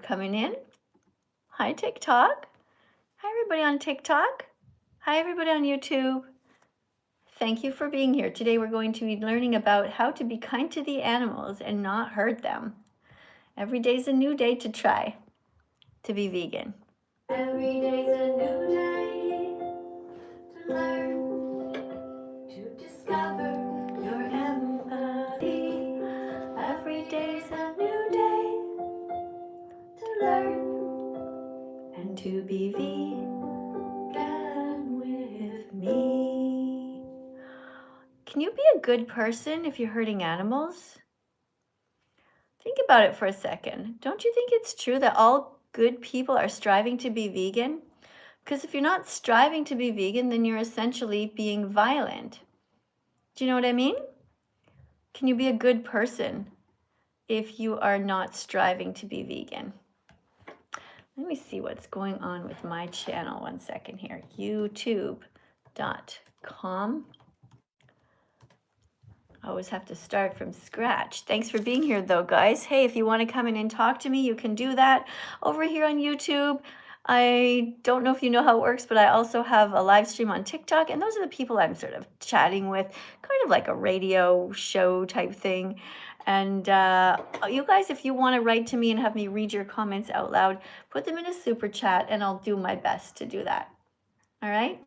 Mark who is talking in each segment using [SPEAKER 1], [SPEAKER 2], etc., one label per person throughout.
[SPEAKER 1] coming in. Hi, TikTok. Hi, everybody on TikTok. Hi, everybody on YouTube. Thank you for being here. Today, we're going to be learning about how to be kind to the animals and not hurt them. Every day's a new day to try to be vegan. Every day's a new day to learn, to discover your empathy. Every day's a new day to learn and to be vegan with me. Can you be a good person if you're hurting animals? Think about it for a second. Don't you think it's true that all good people are striving to be vegan? Because if you're not striving to be vegan, then you're essentially being violent. Do you know what I mean? Can you be a good person if you are not striving to be vegan? Let me see what's going on with my channel. One second here. youtube.com. I always have to start from scratch. Thanks for being here, though, guys. Hey, if you want to come in and talk to me, you can do that over here on YouTube. I don't know if you know how it works, but I also have a live stream on TikTok, and those are the people I'm sort of chatting with, kind of like a radio show type thing. And you guys, if you want to write to me and have me read your comments out loud, put them in a super chat, and I'll do my best to do that. All right?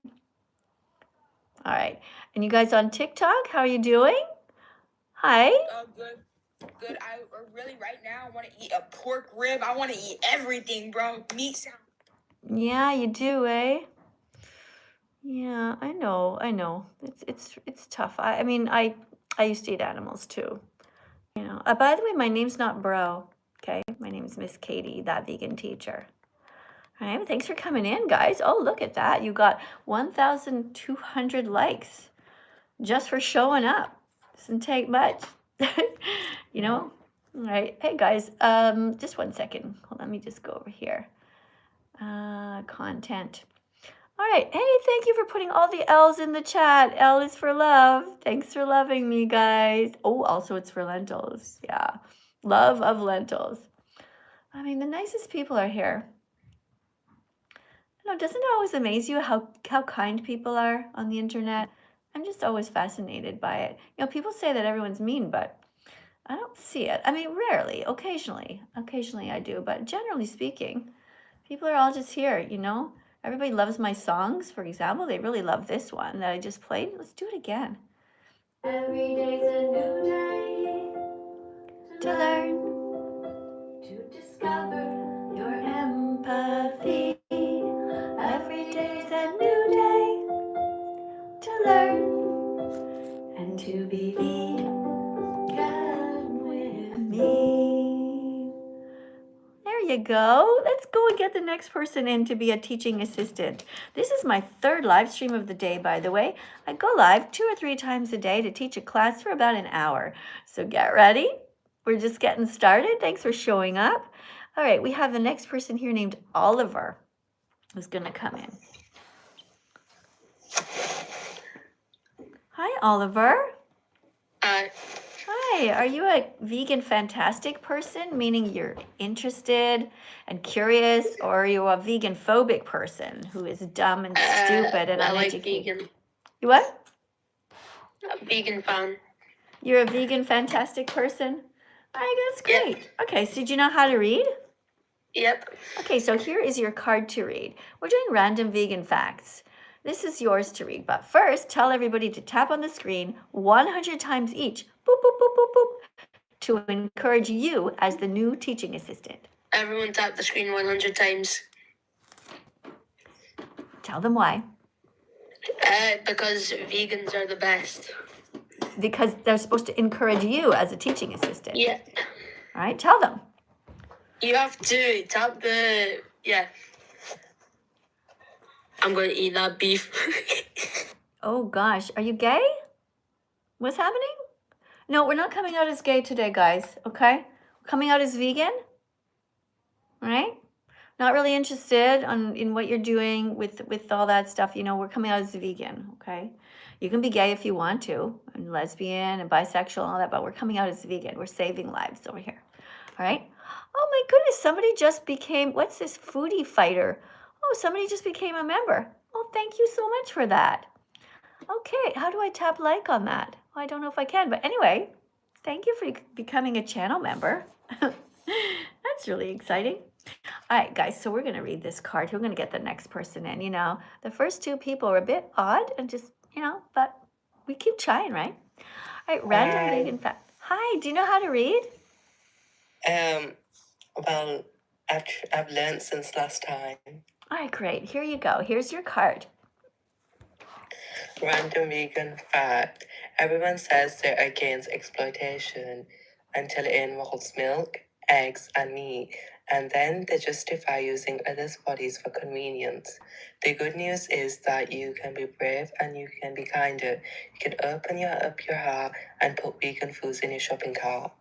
[SPEAKER 1] All right. And you guys on TikTok, how are you doing? Hi.
[SPEAKER 2] Good. I really right now I want to eat a pork rib. I want to eat everything, bro. Meat sound.
[SPEAKER 1] Yeah, you do, eh? Yeah, I know. It's tough. I mean, I used to eat animals too. You know. By the way, my name's not Bro. Okay, my name's Miss Katie, that vegan teacher. All right. Well, thanks for coming in, guys. Oh, look at that! You got 1,200 likes just for showing up. Doesn't take much. You know. All right. Hey, guys. Just one second. Let me just go over here. Content. All right. Hey, thank you for putting all the L's in the chat. L is for love. Thanks for loving me, guys. Oh, also it's for lentils. Yeah. Love of lentils. I mean, the nicest people are here. You know, doesn't it always amaze you how kind people are on the internet? I'm just always fascinated by it. You know, people say that everyone's mean, but I don't see it. I mean, rarely, occasionally I do, but generally speaking, people are all just here, you know? Everybody loves my songs, for example. They really love this one that I just played. Let's do it again. Every day's a new day to learn, to discover your empathy. Every day's a new day to learn and to be vegan with me. There you go. Let's go and get the next person in to be a teaching assistant. This is my third live stream of the day, by the way. I go live 2 or 3 times a day to teach a class for about an hour. So get ready. We're just getting started. Thanks for showing up. All right, we have the next person here named Oliver who's going to come in. Hi, Oliver.
[SPEAKER 2] Hi.
[SPEAKER 1] Hi, are you a vegan fantastic person, meaning you're interested and curious, or are you a vegan phobic person who is dumb and stupid and uneducated?
[SPEAKER 2] I like vegan.
[SPEAKER 1] You what?
[SPEAKER 2] A vegan fan.
[SPEAKER 1] You're a vegan fantastic person? All right, that's great. Yep. Okay, so do you know how to read?
[SPEAKER 2] Yep.
[SPEAKER 1] Okay, so here is your card to read. We're doing random vegan facts. This is yours to read, but first tell everybody to tap on the screen 100 times each, boop, boop, boop, boop, boop, to encourage you as the new teaching assistant.
[SPEAKER 2] Everyone tap the screen 100 times.
[SPEAKER 1] Tell them why.
[SPEAKER 2] Because vegans are the best.
[SPEAKER 1] Because they're supposed to encourage you as a teaching assistant.
[SPEAKER 2] Yeah.
[SPEAKER 1] All right, tell them.
[SPEAKER 2] You have to tap the, yeah. I'm going to eat that beef.
[SPEAKER 1] Oh, gosh. Are you gay? What's happening? No, we're not coming out as gay today, guys, okay? We're coming out as vegan, all right? Not really interested in what you're doing with all that stuff. You know, we're coming out as vegan, okay? You can be gay if you want to, and lesbian and bisexual and all that, but we're coming out as vegan. We're saving lives over here, all right? Oh my goodness, somebody just became, what's this foodie fighter? Oh, somebody just became a member. Well, thank you so much for that. Okay, how do I tap like on that? Well, I don't know if I can, but anyway, thank you for becoming a channel member. That's really exciting. All right, guys, so we're going to read this card. We're going to get the next person in. You know, the first two people are a bit odd and just, you know, but we keep trying, right? All right, random vegan fact. Hi, do you know how to read?
[SPEAKER 3] Well, I've learned since last time.
[SPEAKER 1] All right, great. Here you go. Here's your card.
[SPEAKER 3] Random vegan fact. Everyone says they're against exploitation until it involves milk, eggs, and meat, and then they justify using others' bodies for convenience. The good news is that you can be brave and you can be kinder. You can open up your heart and put vegan foods in your shopping cart.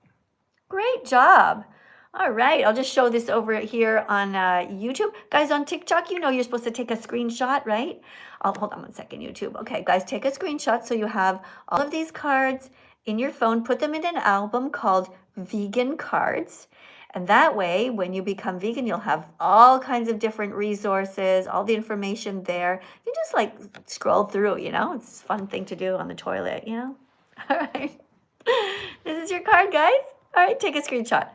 [SPEAKER 1] Great job. All right, I'll just show this over here on YouTube. Guys, on TikTok, you know you're supposed to take a screenshot, right? I'll hold on one second, YouTube. Okay, guys, take a screenshot so you have all of these cards in your phone. Put them in an album called Vegan Cards. And that way, when you become vegan, you'll have all kinds of different resources, all the information there. You just like scroll through, you know? It's a fun thing to do on the toilet, you know? All right. This is your card, guys. All right, take a screenshot.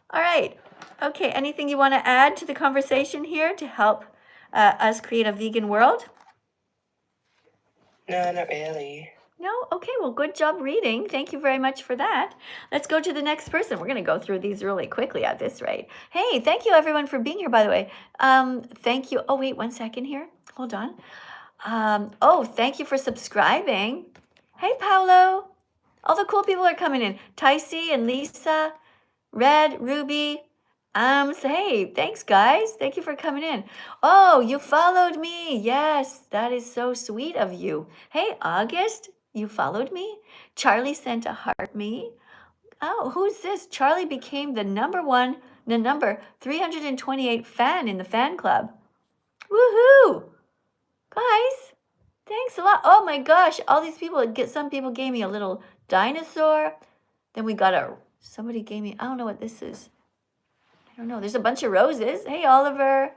[SPEAKER 1] All right. Okay, anything you want to add to the conversation here to help us create a vegan world?
[SPEAKER 3] No, not really.
[SPEAKER 1] No? Okay, well, good job reading. Thank you very much for that. Let's go to the next person. We're going to go through these really quickly at this rate. Hey, thank you everyone for being here, by the way. Thank you. Oh, wait, 1 second here. Hold on. Oh, thank you for subscribing. Hey, Paolo. All the cool people are coming in. Ticey and Lisa, Red, Ruby. So hey, thanks guys. Thank you for coming in. Oh, you followed me. Yes, that is so sweet of you. Hey, August, you followed me? Charlie sent a heart me. Oh, who's this? Charlie became the number 328 fan in the fan club. Woohoo! Guys, thanks a lot. Oh my gosh, all these people, some people gave me a little dinosaur. Then we got somebody gave me, I don't know what this is. I don't know. There's a bunch of roses. Hey, Oliver.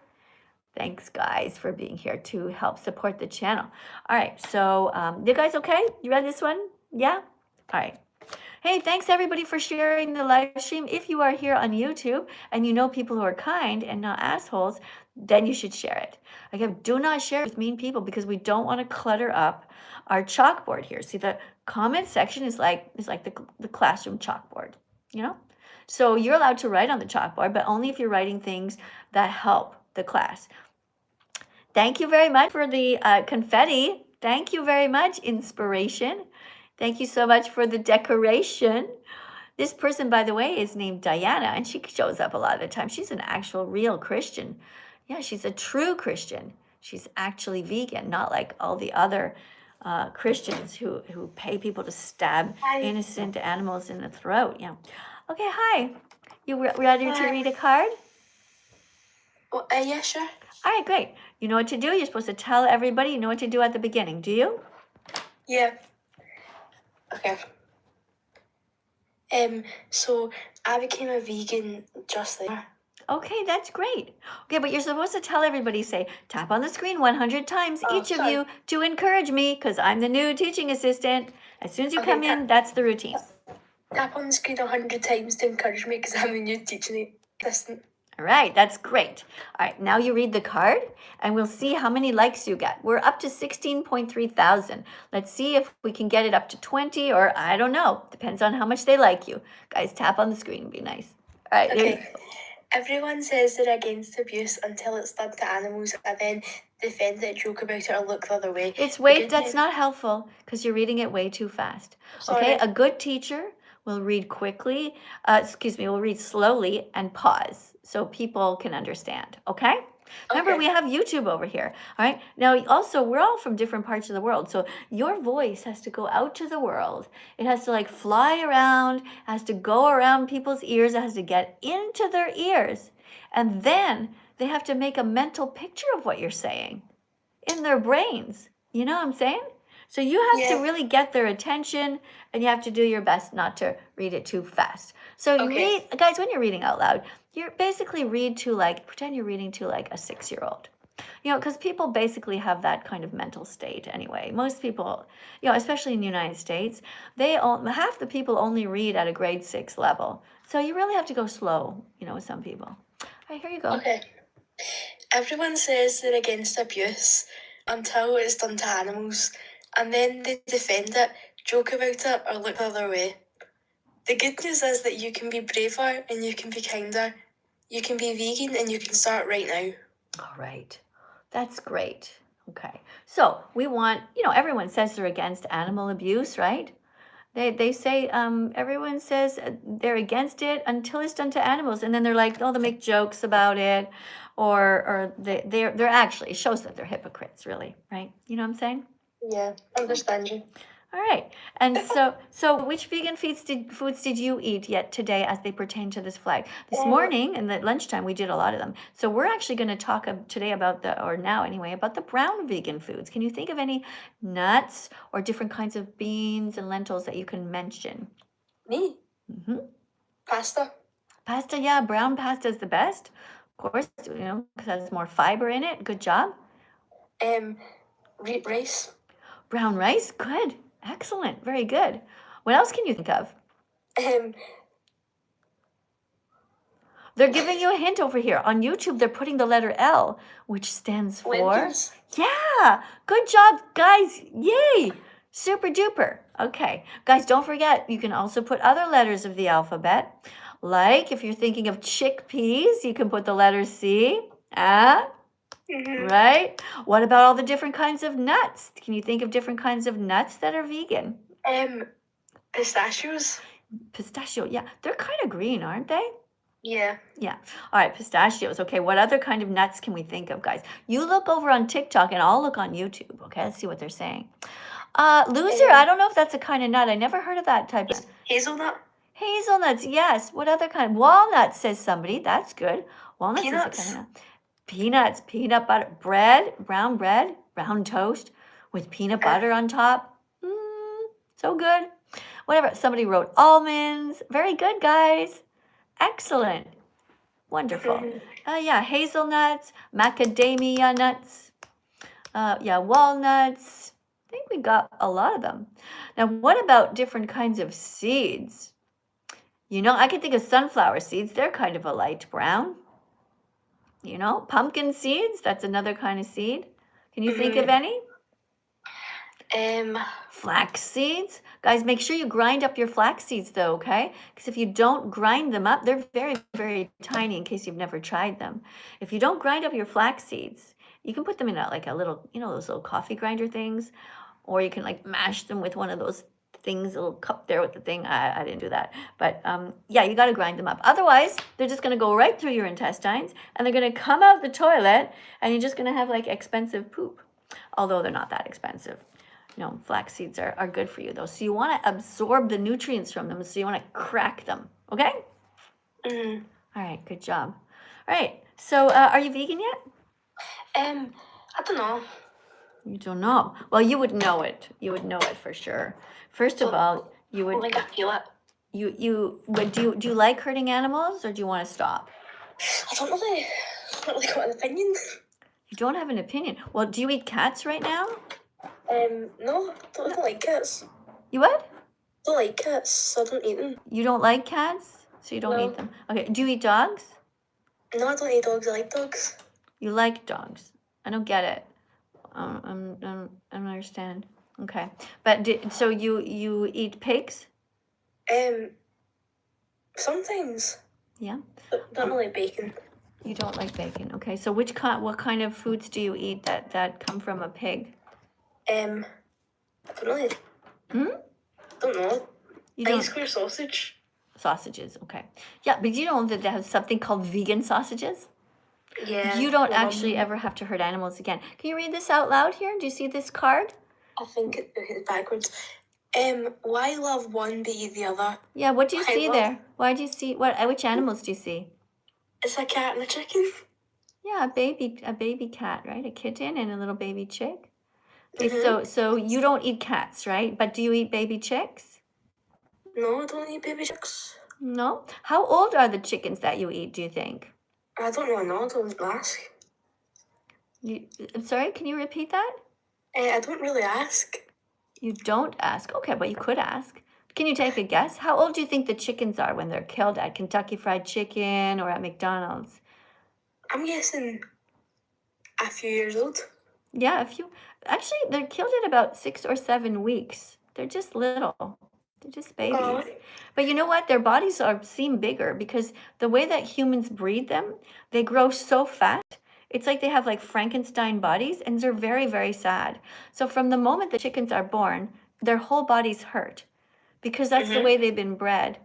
[SPEAKER 1] Thanks, guys, for being here to help support the channel. All right, so you guys okay? You read this one? Yeah? All right. Hey, thanks everybody for sharing the live stream. If you are here on YouTube and you know people who are kind and not assholes, then you should share it. Again, do not share it with mean people because we don't want to clutter up our chalkboard here. See, the comment section is like the classroom chalkboard, you know? So you're allowed to write on the chalkboard, but only if you're writing things that help the class. Thank you very much for the confetti. Thank you very much, inspiration. Thank you so much for the decoration. This person, by the way, is named Diana, and she shows up a lot of the time. She's an actual real Christian. Yeah, she's a true Christian. She's actually vegan, not like all the other Christians who pay people to stab innocent animals in the throat. Yeah. Okay, hi. You ready to read a card?
[SPEAKER 2] Well, yeah, sure.
[SPEAKER 1] All right, great. You know what to do. You're supposed to tell everybody. You know what to do at the beginning. Do you?
[SPEAKER 2] Yeah. Okay. So I became a vegan just there.
[SPEAKER 1] Okay, that's great. Okay, but you're supposed to tell everybody, say, tap on the screen 100 times, each of you, to encourage me, because I'm the new teaching assistant. As soon as you come in, that's the routine.
[SPEAKER 2] Tap on the screen 100 times to encourage me, because I'm the new teaching assistant.
[SPEAKER 1] All right, that's great. All right, now you read the card, and we'll see how many likes you get. We're up to 16.3 thousand. Let's see if we can get it up to 20, or I don't know. Depends on how much they like you. Guys, tap on the screen. Be nice. All right.
[SPEAKER 2] Okay. Everyone says they're against abuse until it's done to animals, and then defend it, joke about it, or look the other way.
[SPEAKER 1] That's not helpful because you're reading it way too fast.
[SPEAKER 2] Sorry.
[SPEAKER 1] Okay, a good teacher will read quickly, will read slowly and pause so people can understand, okay? Remember, we have YouTube over here, all right? Now, also, we're all from different parts of the world, so your voice has to go out to the world. It has to, like, fly around, has to go around people's ears, it has to get into their ears, and then they have to make a mental picture of what you're saying in their brains. You know what I'm saying? So you have to really get their attention, and you have to do your best not to read it too fast. So you
[SPEAKER 2] Okay.
[SPEAKER 1] read, guys, when you're reading out loud, you're basically pretend you're reading to like a 6-year-old. Because people basically have that kind of mental state anyway. Most people, especially in the United States, half the people only read at a grade 6 level. So you really have to go slow, with some people. All right, here you go.
[SPEAKER 4] Okay. Everyone says they're against abuse until it's done to animals, and then they defend it, joke about it, or look the other way. The good news is that you can be braver and you can be kinder. You can be vegan and you can start right now.
[SPEAKER 1] All right. That's great. Okay. So we want, everyone says they're against animal abuse, right? They say everyone says they're against it until it's done to animals, and then they're like, oh, they make jokes about it, or they're actually, it shows that they're hypocrites, really, right? You know what I'm saying?
[SPEAKER 4] Yeah, understand you.
[SPEAKER 1] All right. And so which vegan foods did you eat yet today as they pertain to this flag? This morning and at lunchtime we did a lot of them. So we're actually going to talk today about now anyway, about the brown vegan foods. Can you think of any nuts or different kinds of beans and lentils that you can mention?
[SPEAKER 4] Me?
[SPEAKER 1] Mm-hmm.
[SPEAKER 4] Pasta.
[SPEAKER 1] Pasta, yeah, brown pasta is the best. Of course, because it has more fiber in it. Good job.
[SPEAKER 4] Rice.
[SPEAKER 1] Brown rice, good. Excellent. Very good. What else can you think of? They're giving you a hint over here. On YouTube, they're putting the letter L, which stands for...
[SPEAKER 4] Lentils.
[SPEAKER 1] Yeah. Good job, guys. Yay. Super duper. Okay. Guys, don't forget, you can also put other letters of the alphabet. Like, if you're thinking of chickpeas, you can put the letter C. Right? What about all the different kinds of nuts? Can you think of different kinds of nuts that are vegan?
[SPEAKER 4] Pistachios.
[SPEAKER 1] Pistachio, yeah. They're kind of green, aren't they?
[SPEAKER 4] Yeah.
[SPEAKER 1] Yeah. All right, pistachios. Okay, what other kind of nuts can we think of, guys? You look over on TikTok and I'll look on YouTube. Okay, let's see what they're saying. Loser, I don't know if that's a kind of nut. I never heard of that type of...
[SPEAKER 4] Hazelnut.
[SPEAKER 1] Hazelnuts, yes. What other kind? Walnuts, says somebody. That's good. Walnuts
[SPEAKER 4] Peanuts.
[SPEAKER 1] is a kind of nut. Peanuts, peanut butter, bread, brown toast with peanut butter on top. So good. Whatever. Somebody wrote almonds. Very good, guys. Excellent. Wonderful. Yeah, hazelnuts, macadamia nuts. Yeah, walnuts. I think we got a lot of them. Now, what about different kinds of seeds? I can think of sunflower seeds. They're kind of a light brown. Pumpkin seeds, that's another kind of seed. Can you think of any? Flax seeds. Guys, make sure you grind up your flax seeds though, okay? Because if you don't grind them up, they're very, very tiny in case you've never tried them. If you don't grind up your flax seeds, you can put them in a little, those little coffee grinder things, or you can mash them with one of those things, a little cup there with the thing. I didn't do that. But yeah, you got to grind them up. Otherwise, they're just going to go right through your intestines and they're going to come out the toilet and you're just going to have expensive poop. Although they're not that expensive. Flax seeds are good for you though. So you want to absorb the nutrients from them. So you want to crack them. Okay? All right. Good job. All right. So are you vegan yet?
[SPEAKER 4] I don't know.
[SPEAKER 1] You don't know. Well, you would know it. You would know it for sure. First of all, you would.
[SPEAKER 4] I feel it.
[SPEAKER 1] Do you like hurting animals or do you want to stop?
[SPEAKER 4] I don't really got an opinion.
[SPEAKER 1] You don't have an opinion. Well, do you eat cats right now?
[SPEAKER 4] No, I don't like cats.
[SPEAKER 1] You what?
[SPEAKER 4] Don't like cats, so I don't eat them.
[SPEAKER 1] You don't like cats, so you don't
[SPEAKER 4] No.
[SPEAKER 1] eat them. Okay. Do you eat dogs?
[SPEAKER 4] No, I don't eat dogs. I like dogs.
[SPEAKER 1] You like dogs. I don't get it. I don't understand. Okay. But so you eat pigs?
[SPEAKER 4] Sometimes.
[SPEAKER 1] Yeah.
[SPEAKER 4] But don't really like bacon.
[SPEAKER 1] You don't like bacon. Okay. So what kind of foods do you eat that come from a pig?
[SPEAKER 4] I don't really. Don't know.
[SPEAKER 1] You
[SPEAKER 4] I
[SPEAKER 1] don't
[SPEAKER 4] eat square sausage.
[SPEAKER 1] sausages. Okay. Yeah, but you know that they have something called vegan sausages?
[SPEAKER 4] Yeah.
[SPEAKER 1] You don't actually ever have to hurt animals again. Can you read this out loud here? Do you see this card?
[SPEAKER 4] I think it's backwards. Why love one but eat the other?
[SPEAKER 1] Yeah, what do you
[SPEAKER 4] I
[SPEAKER 1] see
[SPEAKER 4] love-
[SPEAKER 1] there? Why do you see which animals do you see?
[SPEAKER 4] It's a cat and a chicken.
[SPEAKER 1] Yeah, a baby cat, right? A kitten and a little baby chick. Okay, so you don't eat cats, right? But do you eat baby chicks?
[SPEAKER 4] No, I don't eat baby chicks.
[SPEAKER 1] No? How old are the chickens that you eat, do you think?
[SPEAKER 4] I don't really know. I don't ask.
[SPEAKER 1] I'm sorry, can you repeat that?
[SPEAKER 4] I don't really ask.
[SPEAKER 1] You don't ask. Okay, but you could ask. Can you take a guess? How old do you think the chickens are when they're killed at Kentucky Fried Chicken or at McDonald's?
[SPEAKER 4] I'm guessing a few years old.
[SPEAKER 1] Yeah, actually, they're killed at about 6 or 7 weeks. They're just little. They're just babies.
[SPEAKER 4] Oh.
[SPEAKER 1] But you know what? Their bodies seem bigger because the way that humans breed them, they grow so fast. It's like they have like Frankenstein bodies, and they're very, very sad. So from the moment the chickens are born, their whole bodies hurt because that's the way they've been bred.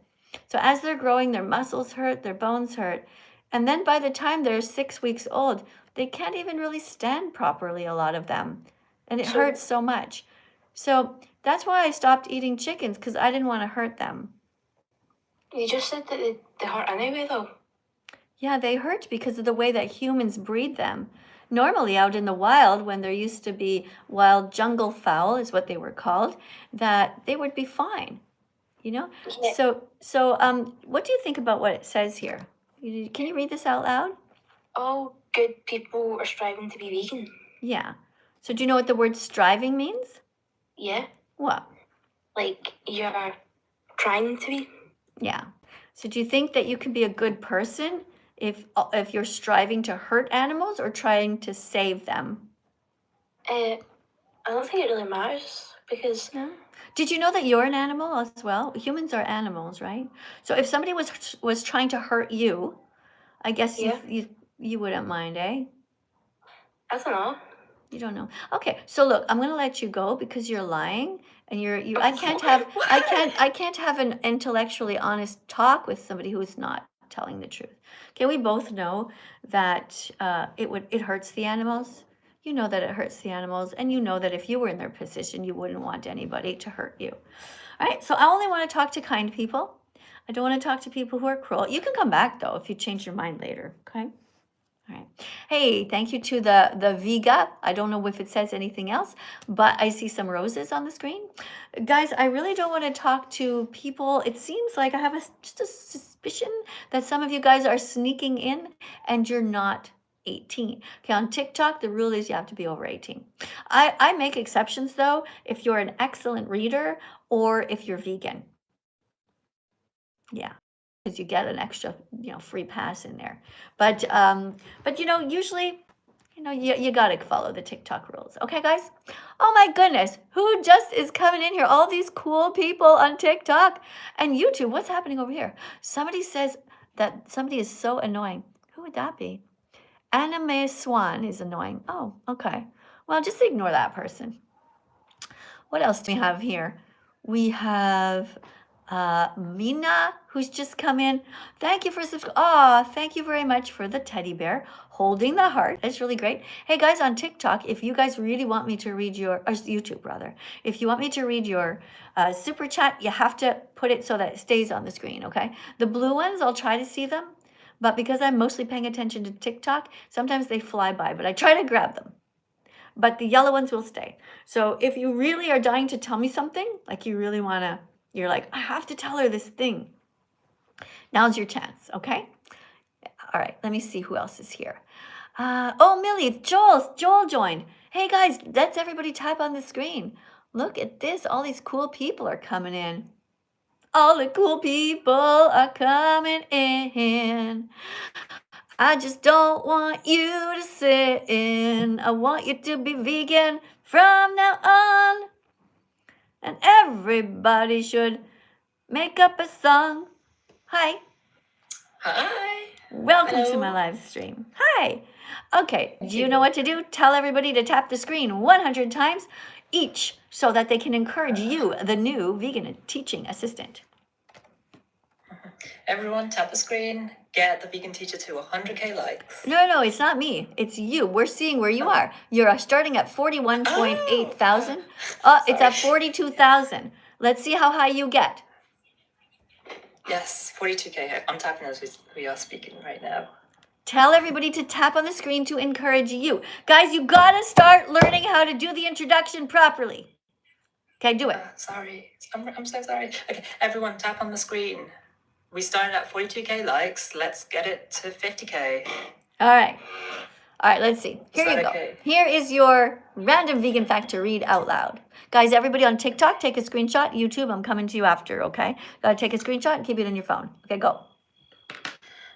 [SPEAKER 1] So as they're growing, their muscles hurt, their bones hurt. And then by the time they're 6 weeks old, they can't even really stand properly, a lot of them. And it hurts so much. So that's why I stopped eating chickens, because I didn't want to hurt them.
[SPEAKER 4] You just said that they hurt anyway, though.
[SPEAKER 1] Yeah, they hurt because of the way that humans breed them. Normally out in the wild, when there used to be wild jungle fowl, is what they were called, that they would be fine, you know?
[SPEAKER 4] Yeah.
[SPEAKER 1] So what do you think about what it says here? Can you read this out loud?
[SPEAKER 4] All good people are striving to be vegan.
[SPEAKER 1] Yeah. So do you know what the word striving means?
[SPEAKER 4] Yeah.
[SPEAKER 1] What?
[SPEAKER 4] Like, you're trying to be.
[SPEAKER 1] Yeah. So do you think that you can be a good person if you're striving to hurt animals or trying to save them?
[SPEAKER 4] I don't think it really matters because
[SPEAKER 1] No? Did you know that you're an animal as well? Humans are animals, right? So if somebody was trying to hurt you, I guess
[SPEAKER 4] Yeah.
[SPEAKER 1] you wouldn't mind, eh?
[SPEAKER 4] I don't know.
[SPEAKER 1] You don't know. Okay, so look, I'm gonna let you go because you're lying, and I can't have an intellectually honest talk with somebody who is not telling the truth. Okay, we both know that it hurts the animals. You know that it hurts the animals, and you know that if you were in their position, you wouldn't want anybody to hurt you. All right, so I only want to talk to kind people. I don't want to talk to people who are cruel. You can come back though if you change your mind later. Okay. All right. Hey, thank you to the Vega. I don't know if it says anything else, but I see some roses on the screen. Guys, I really don't want to talk to people. It seems like I have just a suspicion that some of you guys are sneaking in and you're not 18. Okay, on TikTok, the rule is you have to be over 18. I make exceptions though if you're an excellent reader or if you're vegan. Yeah, because you get an extra, free pass in there. But usually, you got to follow the TikTok rules. Okay, guys? Oh my goodness, who just is coming in here? All these cool people on TikTok and YouTube. What's happening over here? Somebody says that somebody is so annoying. Who would that be? Anime Swan is annoying. Oh, okay. Well, just ignore that person. What else do we have here? We have Mina, who's just come in. Thank you for subscribing. Oh, thank you very much for the teddy bear holding the heart. It's really great. Hey guys, on TikTok, if you guys really want me to read your, or YouTube rather, if you want me to read your super chat, you have to put it so that it stays on the screen, okay? The blue ones, I'll try to see them, but because I'm mostly paying attention to TikTok, sometimes they fly by, but I try to grab them. But the yellow ones will stay. So if you really are dying to tell me something, like you really want to, you're like, I have to tell her this thing. Now's your chance, okay? All right, let me see who else is here. Oh, Millie, Joel joined. Hey guys, let's everybody type on the screen. Look at this, all these cool people are coming in. All the cool people are coming in. I just don't want you to sin. I want you to be vegan from now on. And everybody should make up a song. Hi.
[SPEAKER 5] Hi.
[SPEAKER 1] Welcome to
[SPEAKER 5] Hello.
[SPEAKER 1] my live stream. Hi. Okay, do you know what to do? Tell everybody to tap the screen 100 times each so that they can encourage you, the new vegan teaching assistant.
[SPEAKER 5] Everyone tap the screen, get the vegan teacher to 100k likes.
[SPEAKER 1] No, it's not me. It's you. We're seeing where you are. You're starting at 41.8 thousand. It's at 42,000. Let's see how high you get.
[SPEAKER 5] Yes, 42k. I'm tapping as we are speaking right now.
[SPEAKER 1] Tell everybody to tap on the screen to encourage you. Guys, you gotta start learning how to do the introduction properly. Okay, do it.
[SPEAKER 5] Sorry. I'm so sorry. Okay, everyone tap on the screen. We started at 42k likes. Let's get it to 50k.
[SPEAKER 1] All right. All right, let's see. Here
[SPEAKER 5] Is
[SPEAKER 1] you
[SPEAKER 5] that
[SPEAKER 1] go.
[SPEAKER 5] okay?
[SPEAKER 1] Here is your random vegan fact to read out loud. Guys, everybody on TikTok, take a screenshot. YouTube, I'm coming to you after, okay? Gotta take a screenshot and keep it in your phone. Okay, go.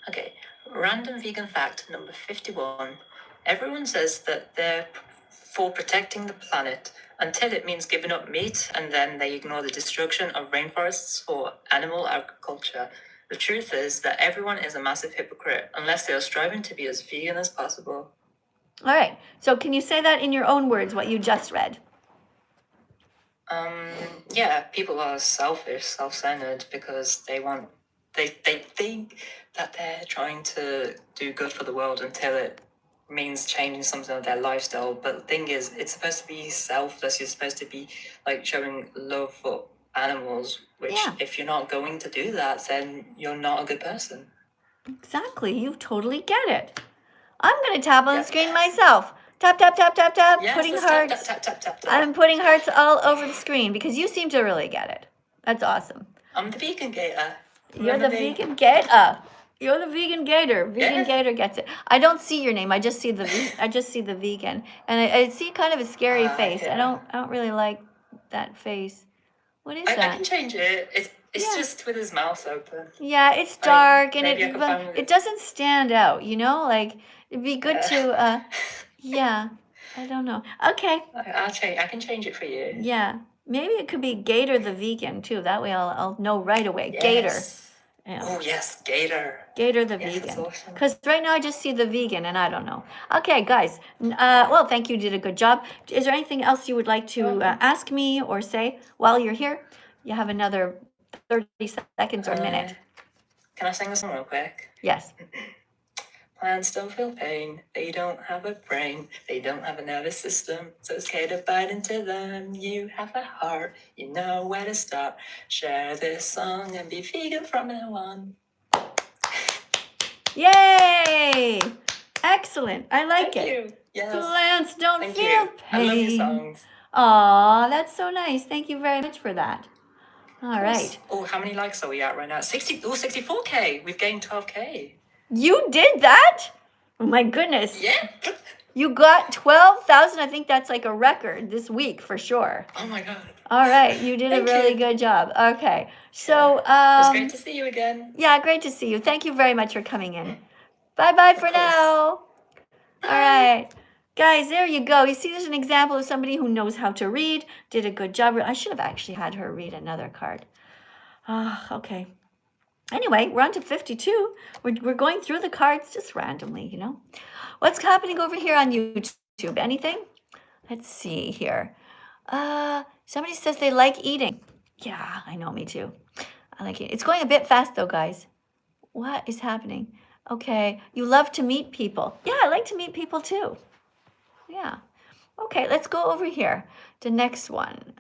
[SPEAKER 5] Okay, random vegan fact number 51. Everyone says that they're for protecting the planet until it means giving up meat, and then they ignore the destruction of rainforests for animal agriculture. The truth is that everyone is a massive hypocrite unless they are striving to be as vegan as possible.
[SPEAKER 1] All right. So can you say that in your own words, what you just read?
[SPEAKER 5] Yeah, people are selfish, self-centered because they think that they're trying to do good for the world until it means changing something of their lifestyle. But the thing is, it's supposed to be selfless. You're supposed to be like showing love for animals, which
[SPEAKER 1] Yeah.
[SPEAKER 5] if you're not going to do that, then you're not a good person.
[SPEAKER 1] Exactly. You totally get it. I'm going to tap on the
[SPEAKER 5] Yep.
[SPEAKER 1] screen myself. Tap, tap, tap, tap, tap.
[SPEAKER 5] Yes,
[SPEAKER 1] Putting
[SPEAKER 5] let's
[SPEAKER 1] hearts.
[SPEAKER 5] tap, tap, tap, tap, tap.
[SPEAKER 1] I'm putting hearts all over the screen because you seem to really get it. That's awesome.
[SPEAKER 5] I'm the vegan gator.
[SPEAKER 1] You're the
[SPEAKER 5] Remember me?
[SPEAKER 1] vegan gator. You're the vegan gator. Vegan
[SPEAKER 5] Yes.
[SPEAKER 1] gator gets it. I don't see your name. I just see the vegan, and I see kind of a scary face.
[SPEAKER 5] Yeah.
[SPEAKER 1] I don't really like that face. What is
[SPEAKER 5] I
[SPEAKER 1] that?
[SPEAKER 5] can change it. It's
[SPEAKER 1] Yeah.
[SPEAKER 5] just with his mouth open.
[SPEAKER 1] Yeah, it's dark and
[SPEAKER 5] maybe I
[SPEAKER 1] it
[SPEAKER 5] can
[SPEAKER 1] but
[SPEAKER 5] find
[SPEAKER 1] it doesn't stand out. You know, like it'd be good to yeah. I don't know. Okay.
[SPEAKER 5] I'll change. I can change it for you.
[SPEAKER 1] Yeah. Maybe it could be Gator the vegan too. That way I'll know right away. Gator.
[SPEAKER 5] Yes.
[SPEAKER 1] Yeah.
[SPEAKER 5] Oh yes, gator.
[SPEAKER 1] Gator the
[SPEAKER 5] Yes, that's
[SPEAKER 1] vegan.
[SPEAKER 5] awesome.
[SPEAKER 1] Because right now I just see the vegan and I don't know. Okay, guys. Well, thank you. You did a good job. Is there anything else you would like to ask me or say while you're here? You have another 30 seconds or a minute.
[SPEAKER 5] Can I sing a song real quick?
[SPEAKER 1] Yes.
[SPEAKER 5] Plants don't feel pain. They don't have a brain. They don't have a nervous system. So it's okay to bite into them. You have a heart. You know where to start. Share this song and be vegan from now on.
[SPEAKER 1] Yay! Excellent. I like
[SPEAKER 5] Thank
[SPEAKER 1] it.
[SPEAKER 5] you. Yes.
[SPEAKER 1] Plants don't
[SPEAKER 5] Thank
[SPEAKER 1] feel
[SPEAKER 5] you.
[SPEAKER 1] pain.
[SPEAKER 5] I love your songs.
[SPEAKER 1] Aw, that's so nice. Thank you very much for that. All right.
[SPEAKER 5] Oh, how many likes are we at right now? 64k. We've gained 12k.
[SPEAKER 1] You did that? Oh my goodness.
[SPEAKER 5] Yeah.
[SPEAKER 1] You got 12,000. I think that's like a record this week for sure.
[SPEAKER 5] Oh my god.
[SPEAKER 1] All right. You did a
[SPEAKER 5] Thank
[SPEAKER 1] really
[SPEAKER 5] you.
[SPEAKER 1] good job. Okay. So,
[SPEAKER 5] It's great to see you again.
[SPEAKER 1] yeah, great to see you. Thank you very much for coming in. Bye-bye for
[SPEAKER 5] course.
[SPEAKER 1] now. All right. Guys, there you go. You see, there's an example of somebody who knows how to read, did a good job. I should have actually had her read another card. Okay. Anyway, we're on to 52. We're going through the cards just randomly, you know. What's happening over here on YouTube? Anything? Let's see here. Somebody says they like eating. Yeah, I know, me too. I like it. It's going a bit fast though, guys. What is happening? Okay, you love to meet people. Yeah, I like to meet people too. Yeah. Okay, let's go over here. The next one.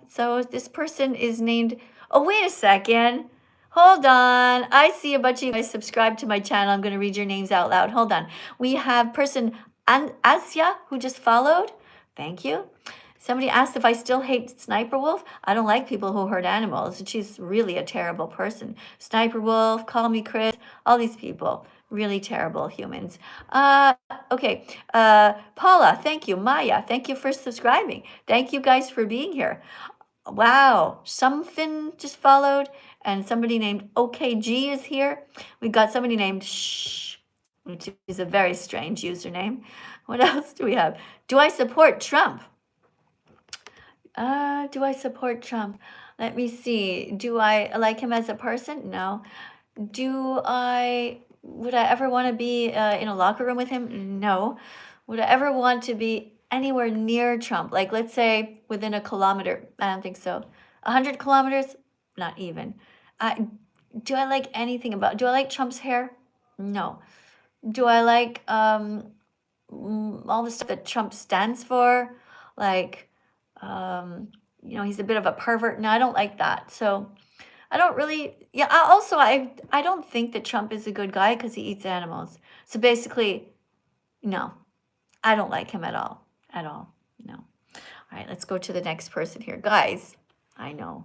[SPEAKER 1] So this person is named, oh, wait a second. Hold on. I see a bunch of you guys subscribe to my channel. I'm going to read your names out loud. Hold on. We have person Asya who just followed. Thank you. Somebody asked if I still hate Sniper Wolf. I don't like people who hurt animals. She's really a terrible person. Sniper Wolf, Call Me Chris, all these people. Really terrible humans. Okay. Paula, thank you. Maya, thank you for subscribing. Thank you guys for being here. Wow. Something just followed. And somebody named OKG is here. We've got somebody named Shh, which is a very strange username. What else do we have? Do I support Trump? Do I support Trump? Let me see. Do I like him as a person? No. Would I ever want to be in a locker room with him? No. Would I ever want to be anywhere near Trump? Like, let's say within a kilometer. I don't think so. 100 kilometers? Not even. Do I like anything do I like Trump's hair? No. Do I like all the stuff that Trump stands for? Like, he's a bit of a pervert. No, I don't like that. So I don't really, I don't think that Trump is a good guy because he eats animals. So basically, no, I don't like him at all, no. All right, let's go to the next person here. Guys, I know.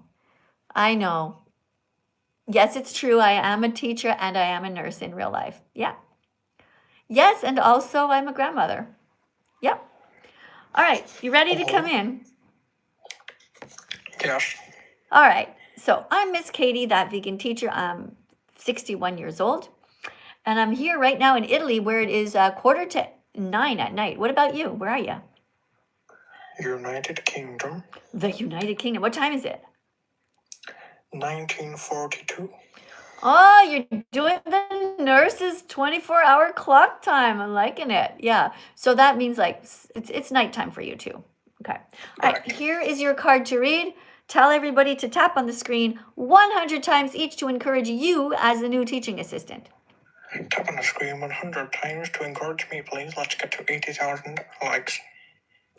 [SPEAKER 1] Yes, it's true. I am a teacher and I am a nurse in real life. Yeah. Yes, and also I'm a grandmother. Yep. All right, you ready to come in?
[SPEAKER 6] Yes.
[SPEAKER 1] All right. So I'm Miss Katie, that vegan teacher. I'm 61 years old, and I'm here right now in Italy, where it is 9:15 at night. What about you? Where are you?
[SPEAKER 6] United Kingdom,
[SPEAKER 1] The United Kingdom. What time is it?
[SPEAKER 6] 1942.
[SPEAKER 1] Oh, you're doing the nurse's 24-hour clock time. I'm liking it. Yeah. So that means like it's nighttime for you too. Okay. All right.
[SPEAKER 6] Correct.
[SPEAKER 1] Here is your card to read. Tell everybody to tap on the screen 100 times each to encourage you as the new teaching assistant.
[SPEAKER 6] Tap on the screen 100 times to encourage me, please. Let's get to 80,000 likes.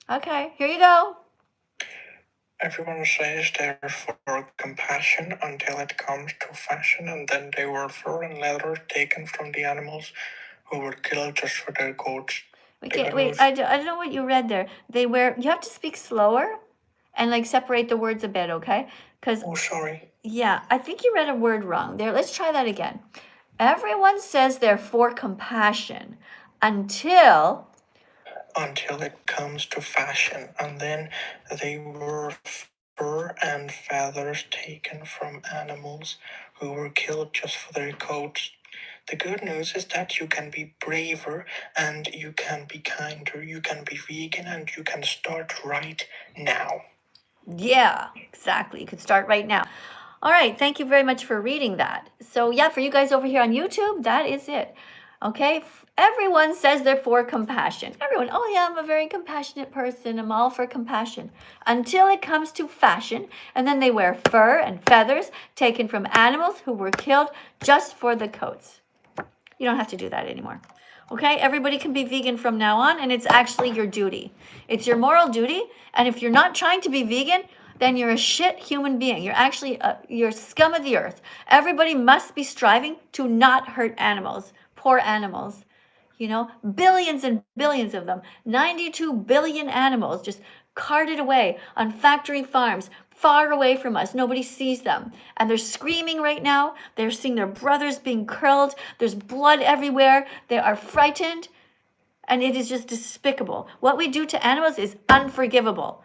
[SPEAKER 1] Okay. Here you go.
[SPEAKER 6] Everyone says they're for compassion until it comes to fashion, and then they were fur and leather taken from the animals who were killed just for their coats.
[SPEAKER 1] Wait. I don't know what you read there. You have to speak slower and like separate the words a bit, okay? Because
[SPEAKER 6] Oh, sorry.
[SPEAKER 1] yeah, I think you read a word wrong there. Let's try that again. Everyone says they're for compassion until
[SPEAKER 6] It comes to fashion, and then they were fur and feathers taken from animals who were killed just for their coats. The good news is that you can be braver and you can be kinder, you can be vegan, and you can start right now.
[SPEAKER 1] yeah, exactly. You could start right now. All right, thank you very much for reading that. So yeah, for you guys over here on YouTube, that is it. Okay, everyone says they're for compassion. Everyone, oh yeah, I'm a very compassionate person. I'm all for compassion. Until it comes to fashion, and then they wear fur and feathers taken from animals who were killed just for the coats. You don't have to do that anymore. Okay, everybody can be vegan from now on, and it's actually your duty. It's your moral duty, and if you're not trying to be vegan, then you're a shit human being. You're actually, you're scum of the earth. Everybody must be striving to not hurt animals, poor animals. You know, billions and billions of them, 92 billion animals just carted away on factory farms, far away from us. Nobody sees them. And they're screaming right now. They're seeing their brothers being killed. There's blood everywhere. They are frightened. And it is just despicable. What we do to animals is unforgivable.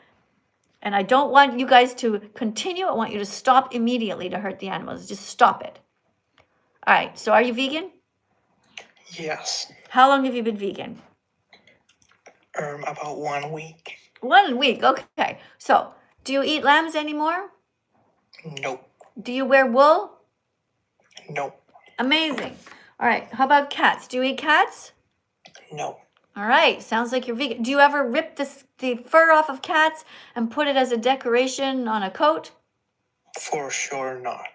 [SPEAKER 1] And I don't want you guys to continue. I want you to stop immediately to hurt the animals. Just stop it. All right. So are you vegan?
[SPEAKER 6] Yes.
[SPEAKER 1] How long have you been vegan?
[SPEAKER 6] About 1 week.
[SPEAKER 1] 1 week. Okay. So do you eat lambs anymore?
[SPEAKER 6] Nope.
[SPEAKER 1] Do you wear wool?
[SPEAKER 6] Nope.
[SPEAKER 1] Amazing. All right. How about cats? Do you eat cats?
[SPEAKER 6] No.
[SPEAKER 1] All right. Sounds like you're vegan. Do you ever rip the fur off of cats and put it as a decoration on a coat?
[SPEAKER 6] For sure not.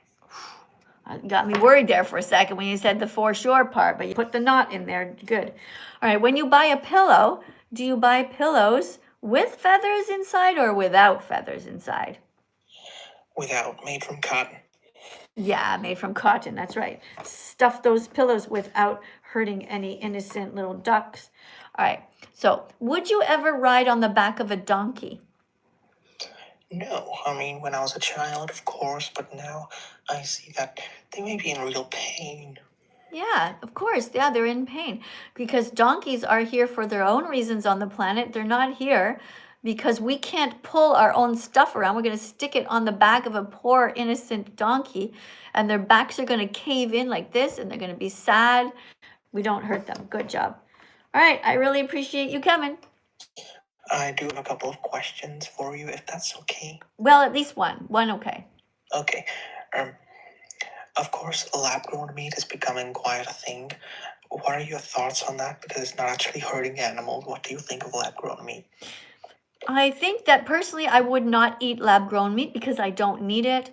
[SPEAKER 1] You got me worried there for a second when you said the for sure part, but you put the not in there. Good. All right. When you buy a pillow, do you buy pillows with feathers inside or without feathers inside?
[SPEAKER 6] Without, made from cotton.
[SPEAKER 1] Yeah, made from cotton. That's right. Stuff those pillows without hurting any innocent little ducks. All right. So, would you ever ride on the back of a donkey?
[SPEAKER 6] No, I mean, when I was a child, of course, but now I see that they may be in real pain.
[SPEAKER 1] Yeah, of course. Yeah, they're in pain because donkeys are here for their own reasons on the planet. They're not here because we can't pull our own stuff around. We're going to stick it on the back of a poor, innocent donkey, and their backs are going to cave in like this, and they're going to be sad. We don't hurt them. Good job. All right. I really appreciate you coming.
[SPEAKER 6] I do have a couple of questions for you, if that's okay.
[SPEAKER 1] Well, at least one. One, okay.
[SPEAKER 6] Okay. Of course, lab-grown meat is becoming quite a thing. What are your thoughts on that? Because it's not actually hurting animals. What do you think of lab-grown meat?
[SPEAKER 1] I think that personally, I would not eat lab-grown meat because I don't need it.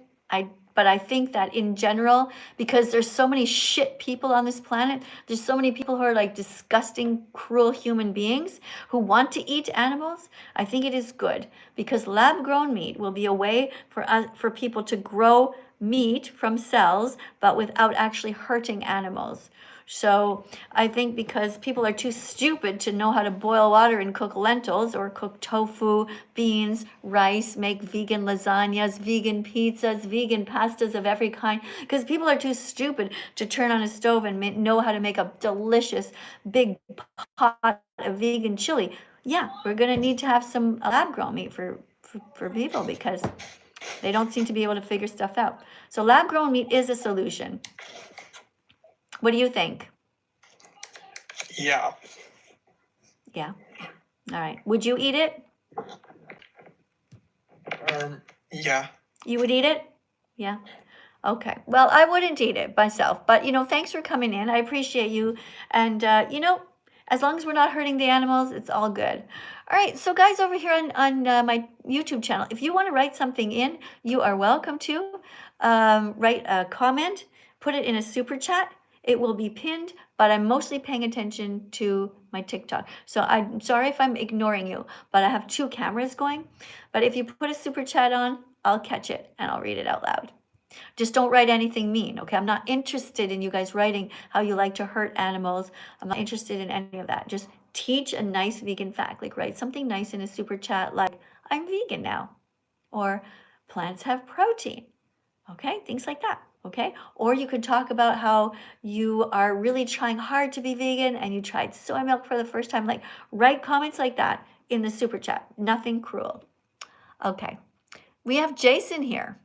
[SPEAKER 1] But I think that in general, because there's so many shit people on this planet, there's so many people who are like disgusting, cruel human beings who want to eat animals. I think it is good because lab-grown meat will be a way for people to grow meat from cells, but without actually hurting animals. So I think because people are too stupid to know how to boil water and cook lentils or cook tofu, beans, rice, make vegan lasagnas, vegan pizzas, vegan pastas of every kind, because people are too stupid to turn on a stove and know how to make a delicious big pot of vegan chili. Yeah, we're going to need to have some lab grown meat for people because they don't seem to be able to figure stuff out. So lab grown meat is a solution. What do you think?
[SPEAKER 6] Yeah.
[SPEAKER 1] Yeah. All right. Would you eat it?
[SPEAKER 6] Yeah.
[SPEAKER 1] You would eat it? Yeah. Okay. Well, I wouldn't eat it myself, but thanks for coming in. I appreciate you. And as long as we're not hurting the animals, it's all good. All right. So guys, over here on my YouTube channel, if you want to write something in, you are welcome to write a comment, put it in a super chat. It will be pinned, but I'm mostly paying attention to my TikTok. So I'm sorry if I'm ignoring you, but I have 2 cameras going. But if you put a super chat on, I'll catch it and I'll read it out loud. Just don't write anything mean, okay? I'm not interested in you guys writing how you like to hurt animals. I'm not interested in any of that. Just teach a nice vegan fact. Like write something nice in a super chat like, I'm vegan now. Or plants have protein. Okay, things like that. Okay, or you could talk about how you are really trying hard to be vegan and you tried soy milk for the first time. Like write comments like that in the super chat. Nothing cruel. Okay, we have Jason here.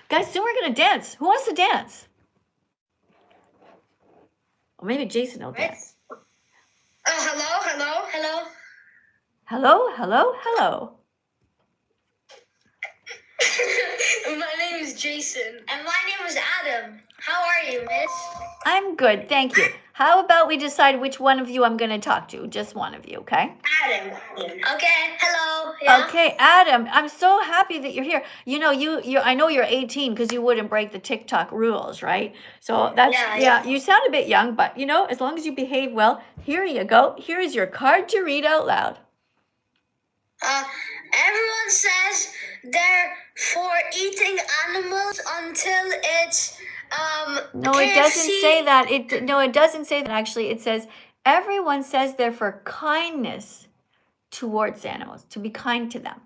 [SPEAKER 1] Guys, soon we're gonna dance. Who wants to dance? Or maybe Jason will dance.
[SPEAKER 4] Hello.
[SPEAKER 1] Hello, hello, hello.
[SPEAKER 4] My name is Jason. And my name is Adam. How are you, miss?
[SPEAKER 1] I'm good, thank you. How about we decide which one of you I'm gonna talk to? Just one of you, okay?
[SPEAKER 4] Adam. Okay, hello. Yeah.
[SPEAKER 1] Okay, Adam, I'm so happy that you're here. I know you're 18 because you wouldn't break the TikTok rules, right? So that's, yeah, you sound a bit young, but as long as you behave well, here you go. Here is your card to read out loud.
[SPEAKER 4] Everyone says they're for eating animals until it's
[SPEAKER 1] No, it doesn't say that. It doesn't say that actually. It says everyone says they're for kindness towards animals, to be kind to them.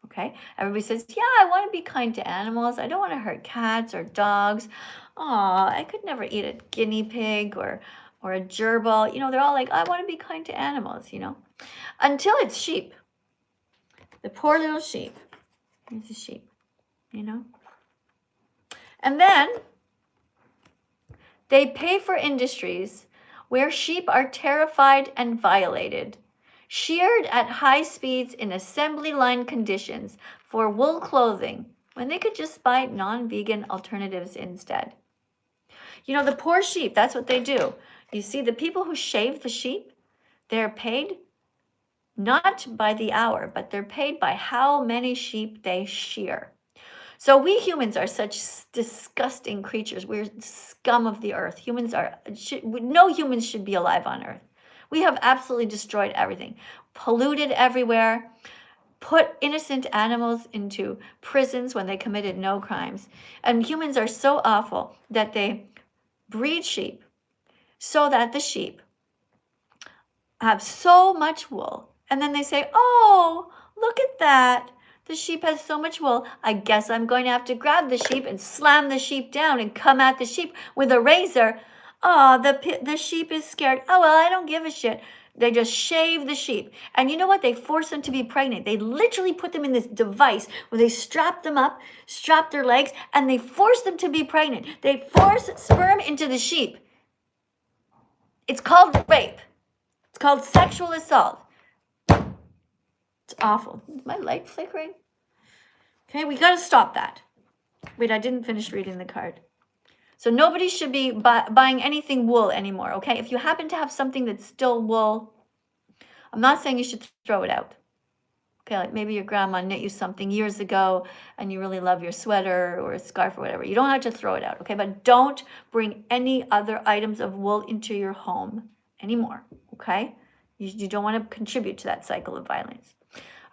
[SPEAKER 1] Okay? Everybody says, yeah, I want to be kind to animals. I don't want to hurt cats or dogs. Aw, I could never eat a guinea pig or a gerbil. They're all like, I want to be kind to animals, until it's sheep. The poor little sheep. Here's a sheep, And then they pay for industries where sheep are terrified and violated, sheared at high speeds in assembly line conditions for wool clothing when they could just buy non-vegan alternatives instead. The poor sheep, that's what they do. You see, the people who shave the sheep, they're paid not by the hour, but they're paid by how many sheep they shear. So we humans are such disgusting creatures. We're scum of the earth. No humans should be alive on earth. We have absolutely destroyed everything, polluted everywhere, put innocent animals into prisons when they committed no crimes. And humans are so awful that they breed sheep so that the sheep have so much wool. And then they say, oh, look at that. The sheep has so much wool. I guess I'm going to have to grab the sheep and slam the sheep down and come at the sheep with a razor. Oh, the sheep is scared. Oh, well, I don't give a shit. They just shave the sheep. And you know what? They force them to be pregnant. They literally put them in this device where they strap them up, strap their legs, and they force them to be pregnant. They force sperm into the sheep. It's called rape. It's called sexual assault. It's awful. Is my light flickering? Okay, we got to stop that. Wait, I didn't finish reading the card. So nobody should be buying anything wool anymore, okay? If you happen to have something that's still wool, I'm not saying you should throw it out. Okay, like maybe your grandma knit you something years ago and you really love your sweater or a scarf or whatever. You don't have to throw it out, okay? But don't bring any other items of wool into your home anymore, okay? You don't want to contribute to that cycle of violence.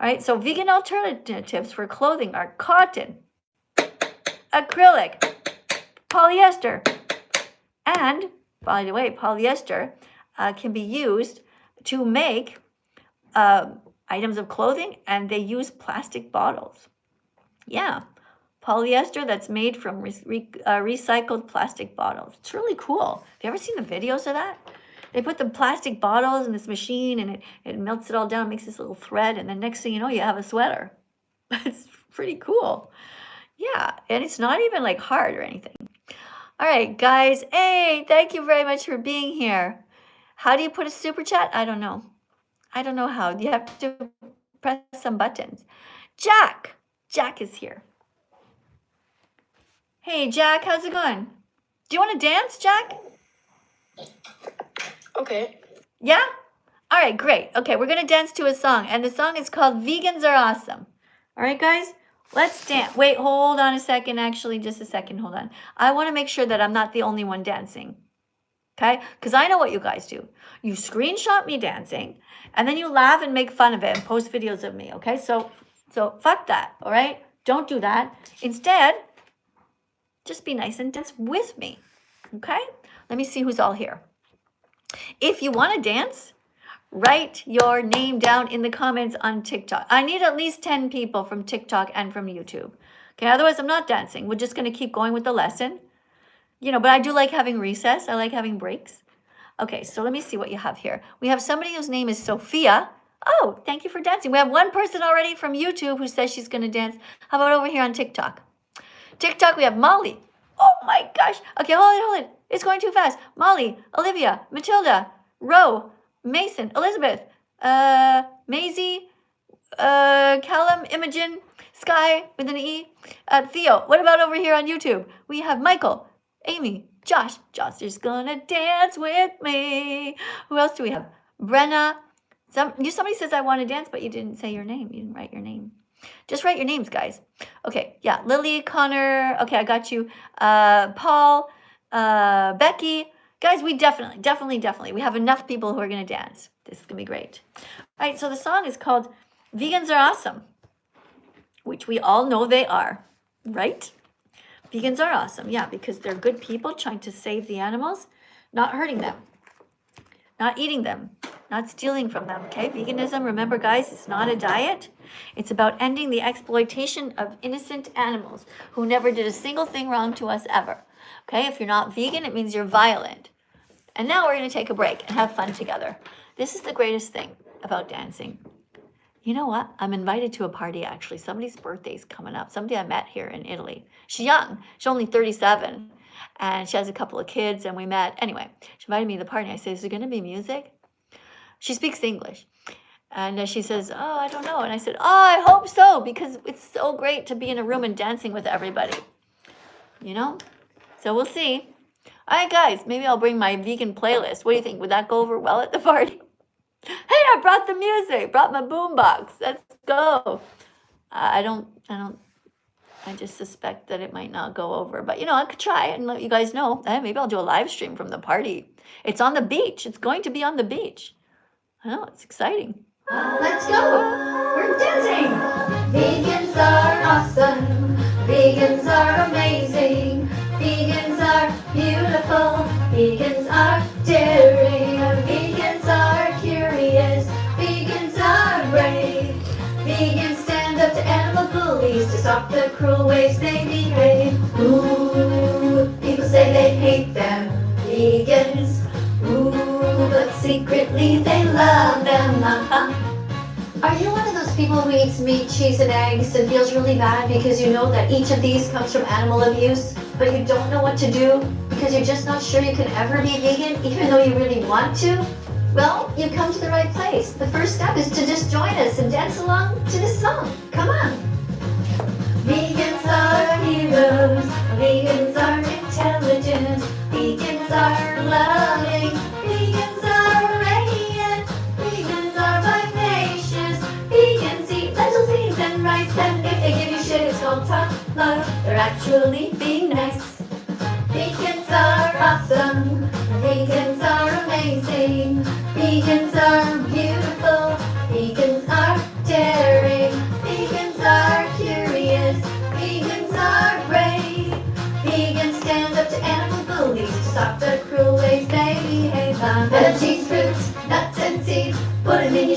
[SPEAKER 1] All right, so vegan alternatives for clothing are cotton, acrylic, polyester, And, by the way, polyester can be used to make items of clothing, and they use plastic bottles. Yeah, polyester that's made from recycled plastic bottles. It's really cool. Have you ever seen the videos of that? They put the plastic bottles in this machine, and it melts it all down, makes this little thread, and then next thing you know, you have a sweater. It's pretty cool. Yeah, and it's not even like hard or anything. All right, guys. Hey, thank you very much for being here. How do you put a super chat? I don't know. I don't know how. You have to press some buttons. Jack is here. Hey, Jack, how's it going? Do you want to dance, Jack?
[SPEAKER 4] Okay.
[SPEAKER 1] Yeah? All right, great. Okay, we're going to dance to a song, and the song is called Vegans Are Awesome. All right, guys? Let's dance. Wait, hold on a second. Actually, just a second. Hold on. I want to make sure that I'm not the only one dancing. Okay? Because I know what you guys do. You screenshot me dancing, and then you laugh and make fun of it and post videos of me. Okay? So fuck that. All right? Don't do that. Instead, just be nice and dance with me. Okay? Let me see who's all here. If you want to dance, write your name down in the comments on TikTok. I need at least 10 people from TikTok and from YouTube. Okay, otherwise I'm not dancing. We're just going to keep going with the lesson. But I do like having recess. I like having breaks. Okay, so let me see what you have here. We have somebody whose name is Sophia. Oh, thank you for dancing. We have one person already from YouTube who says she's going to dance. How about over here on TikTok? TikTok, we have Molly. Oh my gosh. Okay, hold it. It's going too fast. Molly, Olivia, Matilda, Ro, Mason, Elizabeth, Maisie, Callum, Imogen, Sky with an E, Theo. What about over here on YouTube? We have Michael, Amy, Josh. Josh is gonna dance with me. Who else do we have? Brenna. Somebody says I want to dance, but you didn't say your name. You didn't write your name. Just write your names, guys. Okay, yeah. Lily, Connor. Okay, I got you. Paul, Becky. Guys, we definitely. We have enough people who are going to dance. This is going to be great. All right, so the song is called Vegans Are Awesome, which we all know they are, right? Vegans are awesome, yeah, because they're good people trying to save the animals, not hurting them, not eating them, not stealing from them, okay? Veganism, remember, guys, it's not a diet. It's about ending the exploitation of innocent animals who never did a single thing wrong to us ever. Okay, if you're not vegan, it means you're violent. And now we're going to take a break and have fun together. This is the greatest thing about dancing. You know what? I'm invited to a party, actually. Somebody's birthday's coming up. Somebody I met here in Italy. She's young. She's only 37. And she has a couple of kids, and we met. Anyway, she invited me to the party. I said, is there going to be music? She speaks English. And she says, oh, I don't know. And I said, oh, I hope so, because it's so great to be in a room and dancing with everybody. So we'll see. All right, guys, maybe I'll bring my vegan playlist. What do you think? Would that go over well at the party? Hey, I brought the music, brought my boombox. Let's go. I just suspect that it might not go over. But, I could try and let you guys know. Maybe I'll do a live stream from the party. It's on the beach. It's going to be on the beach. I know, it's exciting. Let's go. We're dancing. Vegans are awesome. Vegans are amazing. Vegans are beautiful. Vegans are daring. Vegans are curious. Vegans are brave. Vegans stand up to animal bullies to stop the cruel ways they behave. Ooh, people say they hate them. Vegans. Ooh, but secretly they love them. Are you one of those people who eats meat, cheese, and eggs and feels really bad because you know that each of these comes from animal abuse, but you don't know what to do because you're just not sure you can ever be vegan even though you really want to? Well, you come to the right place. The first step is to just join us and dance along to this song. Come on. Vegans are heroes. Vegans are intelligent. Vegans are loving. Vegans are radiant. Vegans are vivacious. Vegans eat lentil seeds and rice, and if they give you shit, it's called tough love. They're actually being nice. Vegans are awesome. Vegans are amazing. Vegans are beautiful. Vegans are daring. Vegans are curious. Vegans are brave. Vegans stand up to animal bullies to stop the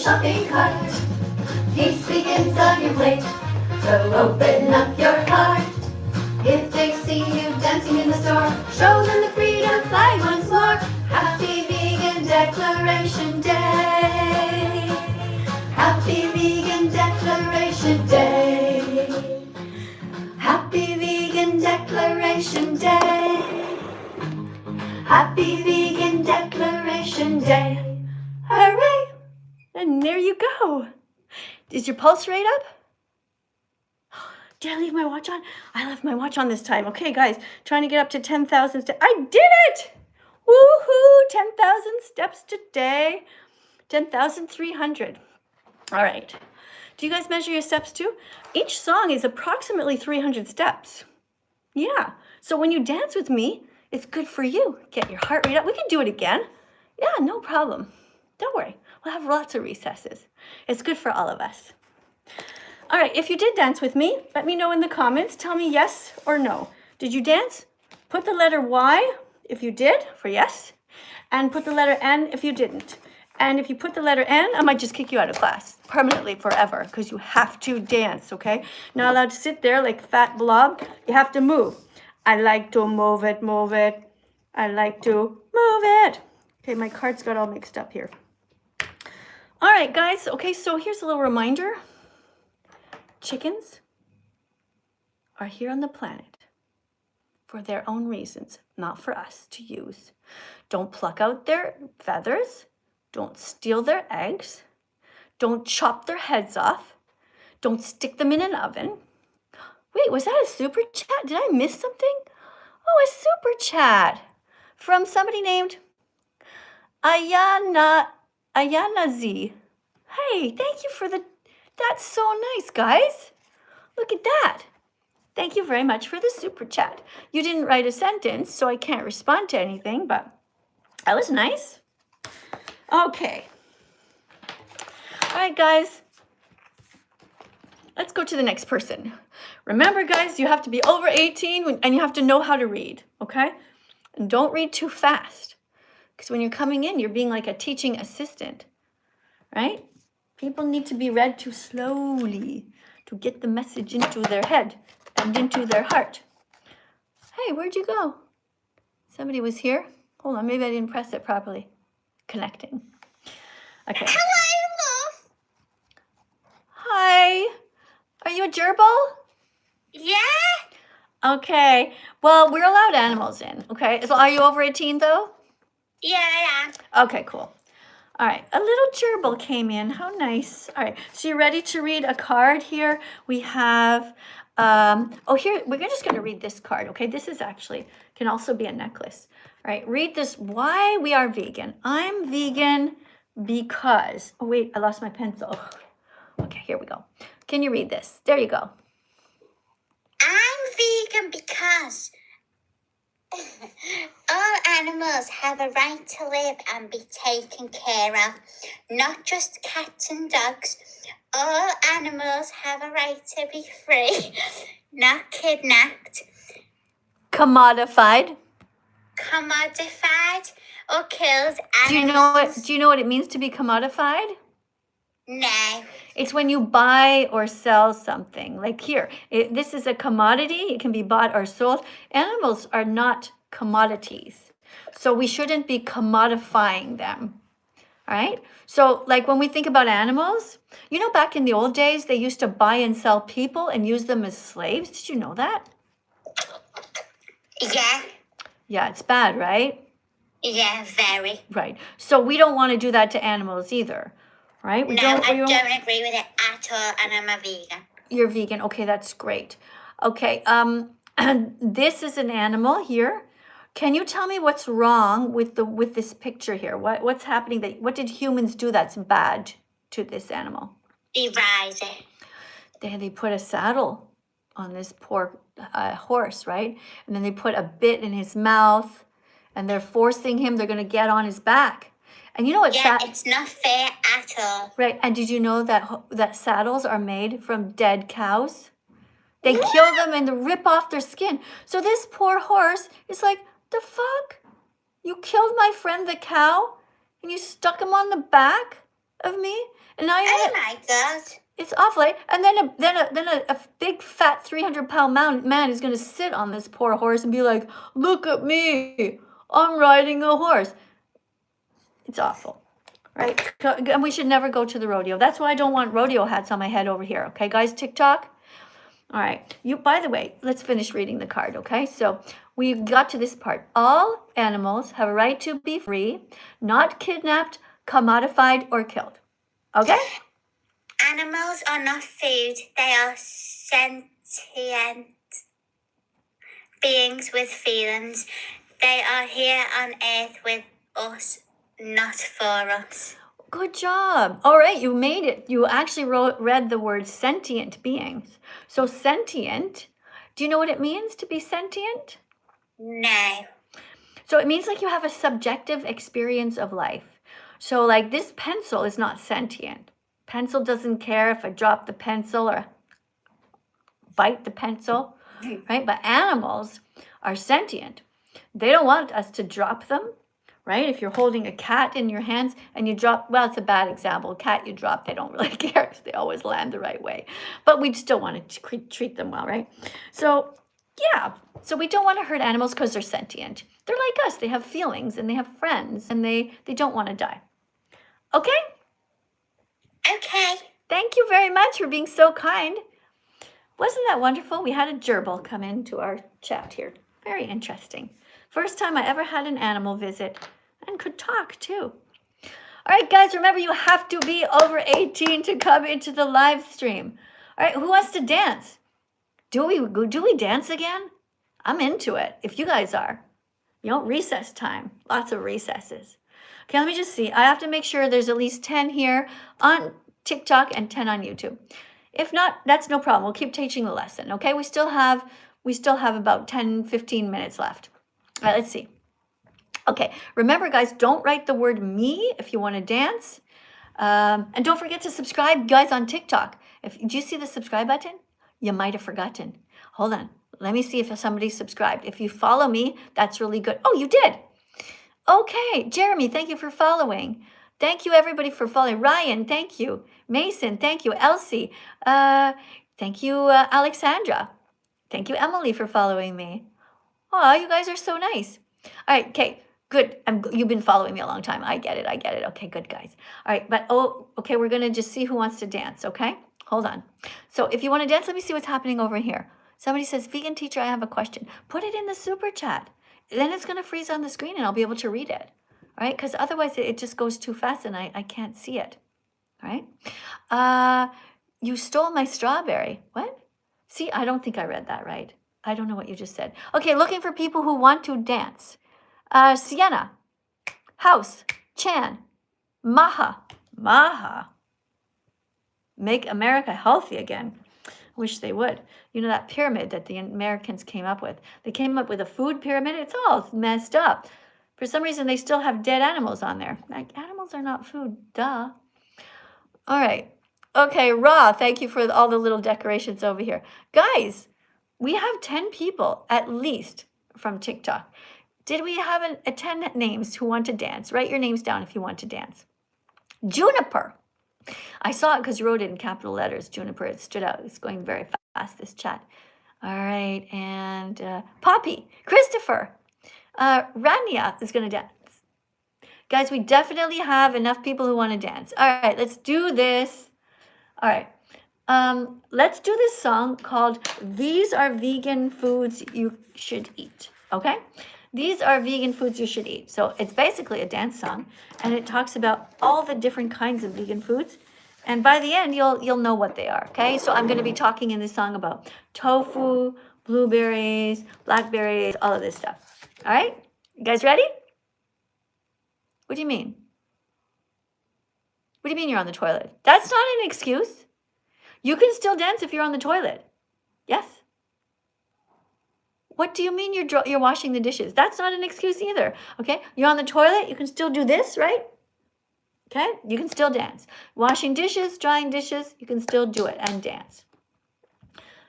[SPEAKER 1] shopping cart. Peace begins on your plate, so open up your heart. If they see you dancing in the store, show them the freedom flag once more. Happy Vegan Declaration Day. Happy Vegan Declaration Day. Happy Vegan Declaration Day. Happy Vegan Declaration Day. Hooray! And there you go. Is your pulse rate up? Did I leave my watch on? I left my watch on this time. Okay, guys, trying to get up to 10,000 steps. I did it! Woohoo! 10,000 steps today. 10,300. All right. Do you guys measure your steps too? Each song is approximately 300 steps. Yeah. So when you dance with me, it's good for you. Get your heart rate up. We can do it again. Yeah, no problem. Don't worry. We'll have lots of recesses. It's good for all of us. All right, if you did dance with me, let me know in the comments. Tell me yes or no. Did you dance? Put the letter Y if you did, for yes, and put the letter N if you didn't. And if you put the letter N, I might just kick you out of class permanently forever because you have to dance, okay? Not allowed to sit there like a fat blob. You have to move. I like to move it, move it. I like to move it. Okay, my cards got all mixed up here. All right, guys. Okay, so here's a little reminder. Chickens are here on the planet for their own reasons, not for us to use. Don't pluck out their feathers. Don't steal their eggs. Don't chop their heads off. Don't stick them in an oven. Wait, was that a super chat? Did I miss something? Oh, a super chat from somebody named Ayana Z. Hey, thank you for the... That's so nice, guys. Look at that. Thank you very much for the super chat. You didn't write a sentence, so I can't respond to anything, but that was nice. Okay. All right, guys. Let's go to the next person. Remember, guys, you have to be over 18 and you have to know how to read, okay? And don't read too fast, because when you're coming in, you're being like a teaching assistant, right? People need to be read to slowly to get the message into their head and into their heart. Hey, where'd you go? Somebody was here? Hold on, maybe I didn't press it properly. Connecting. Okay.
[SPEAKER 7] Hello, love.
[SPEAKER 1] Hi. Are you a gerbil?
[SPEAKER 7] Yeah?
[SPEAKER 1] Okay. Well, we're allowed animals in, okay? So are you over 18 though?
[SPEAKER 7] Yeah, I am.
[SPEAKER 1] Okay, cool. All right, a little gerbil came in. How nice. All right, so you're ready to read a card here? We have, here, we're just going to read this card, okay? This is actually, can also be a necklace. All right, read this, why we are vegan. I'm vegan because, oh wait, I lost my pencil. Okay, here we go. Can you read this? There you go.
[SPEAKER 7] I'm vegan because all animals have a right to live and be taken care of, not just cats and dogs. All animals have a right to be free, not kidnapped,
[SPEAKER 1] Commodified.
[SPEAKER 7] commodified, or killed.
[SPEAKER 1] Do you know what it means to be commodified?
[SPEAKER 7] No.
[SPEAKER 1] It's when you buy or sell something. Like here, this is a commodity. It can be bought or sold. Animals are not commodities. So we shouldn't be commodifying them. All right? So like when we think about animals, you know, back in the old days, they used to buy and sell people and use them as slaves. Did you know that?
[SPEAKER 7] Yeah.
[SPEAKER 1] Yeah, it's bad, right?
[SPEAKER 7] Yeah, very.
[SPEAKER 1] Right. So we don't want to do that to animals either. Right?
[SPEAKER 7] I don't agree with it at all, and I'm a vegan.
[SPEAKER 1] You're vegan. Okay, that's great. Okay, this is an animal here. Can you tell me what's wrong with this picture here? What's happening? What did humans do that's bad to this animal?
[SPEAKER 7] Erase it.
[SPEAKER 1] They put a saddle on this poor horse, right? And then they put a bit in his mouth, and they're forcing him. They're going to get on his back. And you know what?
[SPEAKER 7] Yeah, it's not fair at all.
[SPEAKER 1] Right. And did you know that saddles are made from dead cows? They kill them and they rip off their skin. So this poor horse is like, the fuck? You killed my friend the cow and you stuck him on the back? of me? And now you
[SPEAKER 7] Oh
[SPEAKER 1] want
[SPEAKER 7] my God.
[SPEAKER 1] it's awful, eh? And then a big fat 300-pound man is gonna sit on this poor horse and be like, "Look at me, I'm riding a horse." It's awful, right? And we should never go to the rodeo. That's why I don't want rodeo hats on my head over here. Okay, guys, TikTok. All right. By the way, let's finish reading the card. Okay, so we got to this part. All animals have a right to be free, not kidnapped, commodified, or killed. Okay.
[SPEAKER 7] Animals are not food, they are sentient beings with feelings. They are here on earth with us, not for us.
[SPEAKER 1] Good job. All right, you made it. You actually read the word sentient beings. So sentient, do you know what it means to be sentient?
[SPEAKER 7] No.
[SPEAKER 1] So it means like you have a subjective experience of life. So like this pencil is not sentient. Pencil doesn't care if I drop the pencil or bite the pencil, right? But animals are sentient. They don't want us to drop them, right? If you're holding a cat in your hands and you drop, well, it's a bad example. Cat you drop, they don't really care because they always land the right way. But we still want to treat them well, right? So yeah, so we don't want to hurt animals because they're sentient. They're like us. They have feelings and they have friends and they don't want to die. Okay?
[SPEAKER 7] Okay.
[SPEAKER 1] Thank you very much for being so kind. Wasn't that wonderful? We had a gerbil come into our chat here. Very interesting. First time I ever had an animal visit and could talk too. All right, guys, remember you have to be over 18 to come into the live stream. All right, who wants to dance? Do we dance again? I'm into it, if you guys are. You know, recess time. Lots of recesses. Okay, let me just see. I have to make sure there's at least 10 here on TikTok and 10 on YouTube. If not, that's no problem. We'll keep teaching the lesson, okay? We still have about 10, 15 minutes left. All right, let's see. Okay, remember, guys, don't write the word me if you want to dance. And don't forget to subscribe, guys, on TikTok. Do you see the subscribe button? You might have forgotten. Hold on. Let me see if somebody subscribed. If you follow me, that's really good. Oh, you did. Okay, Jeremy, thank you for following. Thank you, everybody, for following. Ryan, thank you. Mason, thank you. Elsie, thank you, Alexandra. Thank you, Emily, for following me. Oh, you guys are so nice. All right, okay, good. You've been following me a long time. I get it. Okay, good, guys. All right, but okay, we're going to just see who wants to dance, okay? Hold on. So if you want to dance, let me see what's happening over here. Somebody says, Vegan Teacher, I have a question. Put it in the super chat. Then it's going to freeze on the screen and I'll be able to read it. All right, because otherwise it just goes too fast and I can't see it. All right. You stole my strawberry. What? See, I don't think I read that right. I don't know what you just said. Okay, looking for people who want to dance. Sienna, House, Chan, Maha. Make America healthy again. Wish they would. You know that pyramid that the Americans came up with? They came up with a food pyramid. It's all messed up. For some reason, they still have dead animals on there. Like, animals are not food, duh. All right. Okay, Ra, thank you for all the little decorations over here. Guys, we have 10 people at least from TikTok. Did we have 10 names who want to dance? Write your names down if you want to dance. Juniper. I saw it because you wrote it in capital letters, Juniper. It stood out. It's going very fast, this chat. All right, and Poppy, Christopher, Rania is going to dance. Guys, we definitely have enough people who want to dance. All right, let's do this. All right, let's do this song called These Are Vegan Foods You Should Eat, okay? These are vegan foods you should eat. So it's basically a dance song, and it talks about all the different kinds of vegan foods. And by the end, you'll know what they are, okay? So I'm going to be talking in this song about tofu, blueberries, blackberries, all of this stuff. All right? You guys ready? What do you mean? What do you mean you're on the toilet? That's not an excuse. You can still dance if you're on the toilet. Yes. What do you mean you're washing the dishes? That's not an excuse either, okay? You're on the toilet, you can still do this, right? Okay, you can still dance. Washing dishes, drying dishes, you can still do it and dance.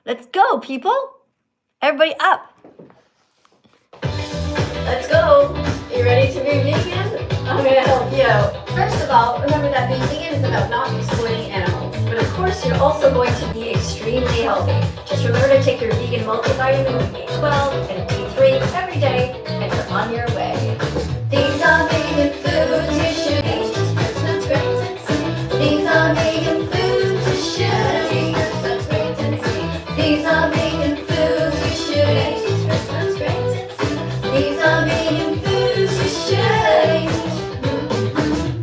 [SPEAKER 1] Let's go, people. Everybody up. Let's go. You ready to be vegan? I'm gonna help you out. First of all, remember that being vegan is about not exploiting animals. But of course, you're also going to be extremely healthy. Just remember to take your vegan multivitamin B12 and D3 every day, and you're on your way. These are vegan foods you should eat. Fruits, nuts, grains, and seeds. These are vegan foods you should eat. Fruits, nuts, grains, and seeds. These are vegan foods you should eat. Fruits, nuts, grains, and seeds. These are vegan foods you should eat.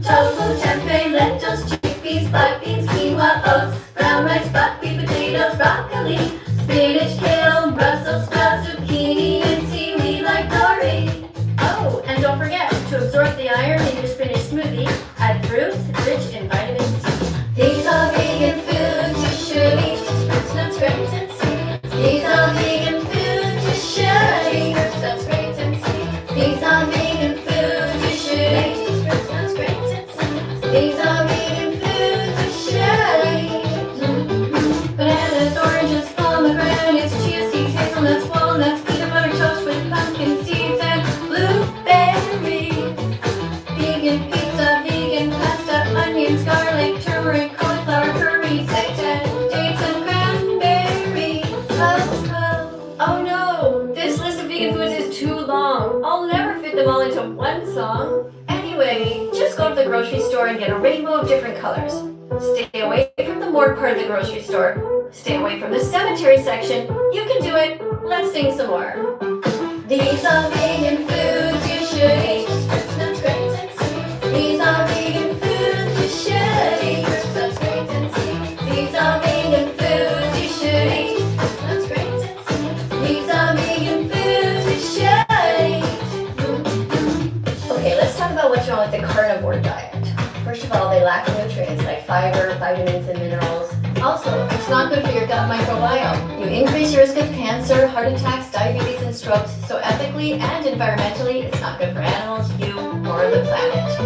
[SPEAKER 1] Tofu, tempeh, lentils, chickpeas, black beans, quinoa, oats, brown rice, buckwheat, potatoes, broccoli, spinach, kale, Brussels sprouts, zucchini, and seaweed like nori. Oh, and don't forget to absorb the iron in your spinach smoothie. Add fruits rich in vitamin C. These are vegan foods you should eat. Fruits, nuts, grains, and seeds. These are vegan foods you should eat. Fruits, nuts, grains, and seeds. These are vegan foods you should eat. Fruits, nuts, grains, and seeds. These are vegan foods you should eat. Bananas, oranges, pomegranates, chia seeds, hazelnuts, walnuts, peanut butter toast with pumpkin seeds and blueberries. Vegan pizza, vegan pasta, onions, garlic, turmeric, cauliflower, curry, seitan, dates, and cranberries. Oh no, this list of vegan foods is too long. I'll never fit them all into one song. Anyway, just go to the grocery store and get a rainbow of different colors. Stay away from the morgue part of the grocery store. Stay away from the cemetery section. You can do it. Let's sing some more. These are vegan foods you should eat. Fruits, nuts, grains, and seeds. These are vegan foods you should eat. Fruits, nuts, grains, and seeds. These are vegan foods you should eat. Fruits, nuts, grains, and seeds. These are vegan foods you should eat. Okay, let's talk about what's wrong with the carnivore diet. First of all, they lack nutrients like fiber, vitamins, and minerals. Also, it's not good for your gut microbiome. You increase your risk of cancer, heart attacks, diabetes, and strokes. So ethically and environmentally, it's not good for animals, you, or the planet.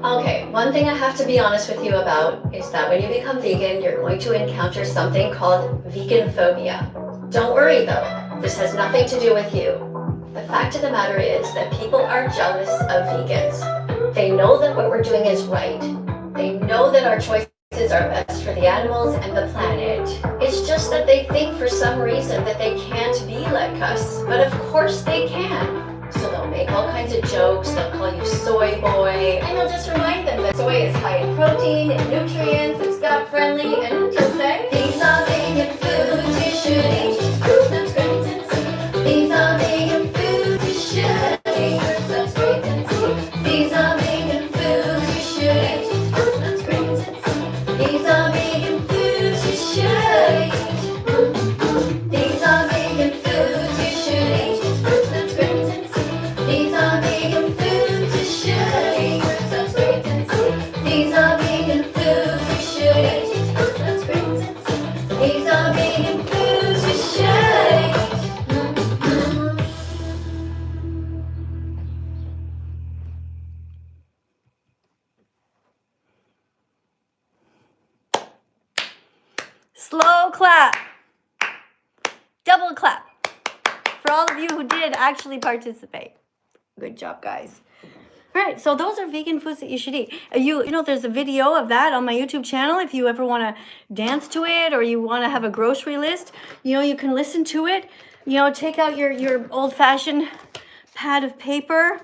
[SPEAKER 1] Okay, one thing I have to be honest with you about is that when you become vegan, you're going to encounter something called veganphobia. Don't worry though, this has nothing to do with you. The fact of the matter is that people are jealous of vegans. They know that what we're doing is right. They know that our choices are best for the animals and the planet. It's just that they think for some reason that they can't be like us, but of course they can. So they'll make all kinds of jokes, they'll call you soy boy, and you'll just remind them that soy is high in protein and nutrients, it's gut friendly, and you'll say, these are vegan foods you should eat. Fruits, nuts, grains, and seeds. These are vegan foods you should eat. Fruits, nuts, grains, and seeds. These are vegan foods you should eat. Fruits, nuts, grains, and seeds. These are vegan foods you should eat. These are vegan foods you should eat. Fruits, nuts, grains, and seeds. These are vegan foods you should eat. Fruits, nuts, grains, and seeds. These are vegan foods you should eat. Fruits, nuts, grains, and seeds. These are vegan foods you should eat. Slow clap. Double clap for all of you who did actually participate. Good job, guys. All right, so those are vegan foods that you should eat. You know, there's a video of that on my YouTube channel. If you ever want to dance to it or you want to have a grocery list, you know, you can listen to it. You know, take out your old-fashioned pad of paper,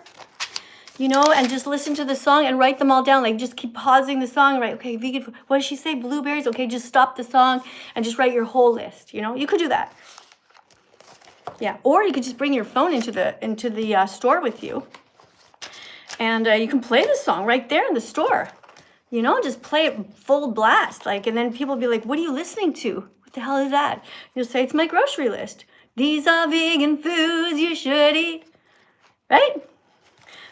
[SPEAKER 1] you know, and just listen to the song and write them all down. Like, just keep pausing the song, right? Okay, vegan food. What did she say? Blueberries? Okay, just stop the song and just write your whole list, you know? You could do that. Yeah, or you could just bring your phone into the store with you. And you can play the song right there in the store. You know, just play it full blast. Like, and then people will be like, what are you listening to? What the hell is that? You'll say, it's my grocery list. These are vegan foods you should eat. Right?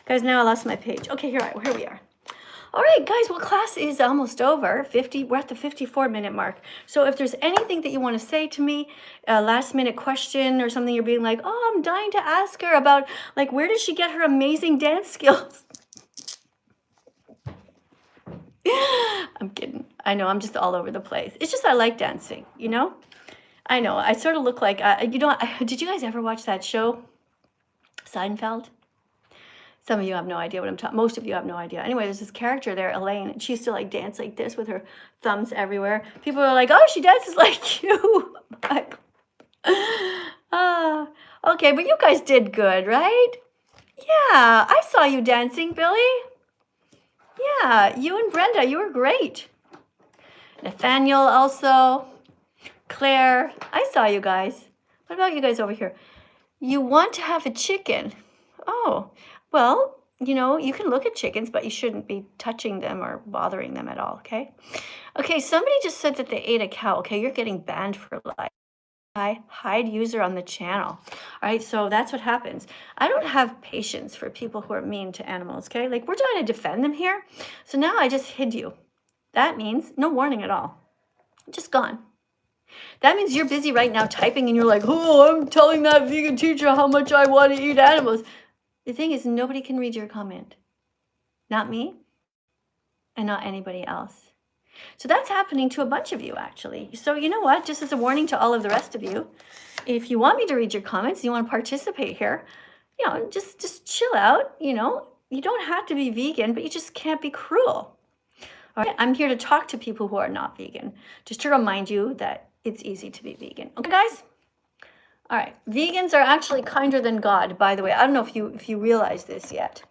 [SPEAKER 1] Guys, now I lost my page. Okay, here we are. All right, guys, well, class is almost over. We're at the 54-minute mark. So if there's anything that you want to say to me, a last-minute question or something you're being like, oh, I'm dying to ask her about, like, where did she get her amazing dance skills? I'm kidding. I know, I'm just all over the place. It's just I like dancing, you know? I know, I sort of look like, you know, did you guys ever watch that show, Seinfeld? Some of you have no idea what I'm talking. Most of you have no idea. Anyway, there's this character there, Elaine, and she used to like dance like this with her thumbs everywhere. People are like, "Oh, she dances like you." Like, okay, but you guys did good, right? Yeah, I saw you dancing, Billy. Yeah, you and Brenda, you were great. Nathaniel also. Claire, I saw you guys. What about you guys over here? You want to have a chicken. Oh, well, you know, you can look at chickens, but you shouldn't be touching them or bothering them at all, okay? Okay, somebody just said that they ate a cow. Okay, you're getting banned for life. Hide user on the channel. All right, so that's what happens. I don't have patience for people who are mean to animals, okay? Like, we're trying to defend them here. So now I just hid you. That means no warning at all. Just gone. That means you're busy right now typing and you're like, oh, I'm telling that vegan teacher how much I want to eat animals. The thing is, nobody can read your comment. Not me and not anybody else. So that's happening to a bunch of you, actually. So you know what? Just as a warning to all of the rest of you, if you want me to read your comments, you want to participate here, you know, just chill out. You know, you don't have to be vegan, but you just can't be cruel. All right, I'm here to talk to people who are not vegan, just to remind you that it's easy to be vegan. Okay, guys? All right, vegans are actually kinder than God, by the way. I don't know if you realize this yet.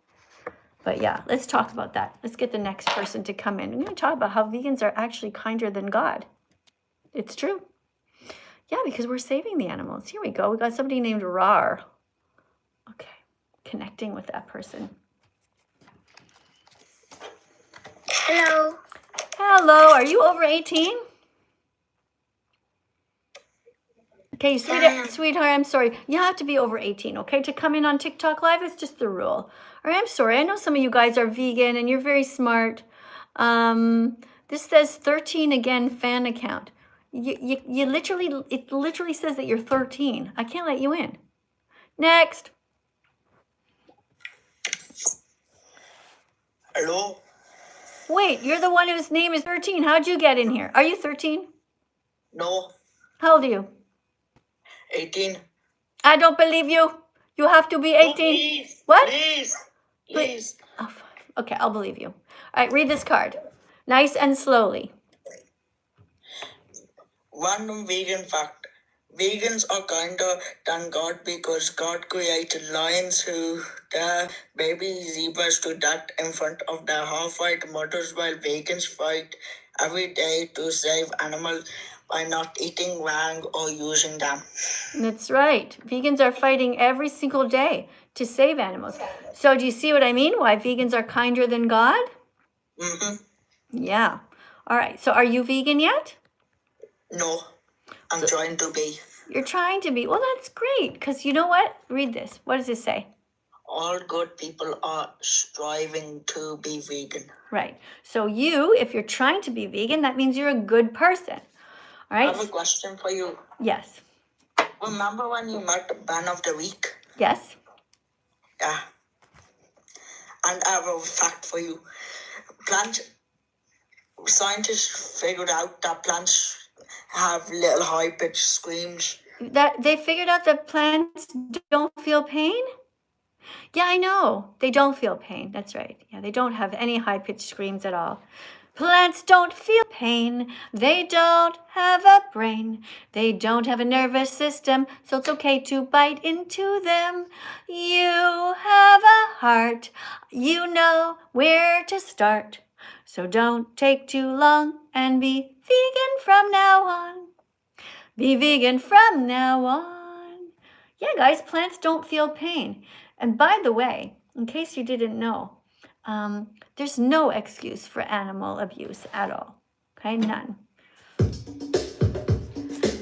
[SPEAKER 1] But yeah, let's talk about that. Let's get the next person to come in. I'm going to talk about how vegans are actually kinder than God. It's true. Yeah, because we're saving the animals. Here we go. We got somebody named Rar. Okay, connecting with that person.
[SPEAKER 7] Hello.
[SPEAKER 1] Hello, are you over 18? Okay, sweetheart, I'm sorry. You have to be over 18, okay, to come in on TikTok Live. It's just the rule. All right, I'm sorry. I know some of you guys are vegan and you're very smart. This says 13 again fan account. It literally says that you're 13. I can't let you in. Next.
[SPEAKER 6] Hello?
[SPEAKER 1] Wait, you're the one whose name is 13. How'd you get in here? Are you 13?
[SPEAKER 6] No.
[SPEAKER 1] How old are you?
[SPEAKER 6] 18.
[SPEAKER 1] I don't believe you. You have to be 18.
[SPEAKER 6] Oh, please.
[SPEAKER 1] What?
[SPEAKER 6] Please.
[SPEAKER 1] Oh, fine. Okay, I'll believe you. All right, read this card. Nice and slowly.
[SPEAKER 6] Random vegan fact. Vegans are kinder than God because God created lions who dare baby zebras to death in front of their half-white mothers, while vegans fight every day to save animals by not eating wrong or using them.
[SPEAKER 1] That's right. Vegans are fighting every single day to save animals. So do you see what I mean? Why vegans are kinder than God?
[SPEAKER 6] Mm-hmm.
[SPEAKER 1] Yeah. All right. So are you vegan yet?
[SPEAKER 6] No, I'm trying to be.
[SPEAKER 1] You're trying to be. Well, that's great. Because you know what? Read this. What does it say?
[SPEAKER 6] All good people are striving to be vegan.
[SPEAKER 1] Right. So you, if you're trying to be vegan, that means you're a good person. All right.
[SPEAKER 6] I have a question for you.
[SPEAKER 1] Yes.
[SPEAKER 6] Remember when you met Ben of the Week?
[SPEAKER 1] Yes.
[SPEAKER 6] Yeah. And I have a fact for you. Scientists figured out that plants have little high-pitched screams.
[SPEAKER 1] That they figured out that plants don't feel pain? Yeah, I know. They don't feel pain. That's right. Yeah, they don't have any high-pitched screams at all. Plants don't feel pain. They don't have a brain. They don't have a nervous system, so it's okay to bite into them. You have a heart. You know where to start. So don't take too long and be vegan from now on. Be vegan from now on. Yeah, guys, plants don't feel pain. And by the way, in case you didn't know, there's no excuse for animal abuse at all. Okay, none.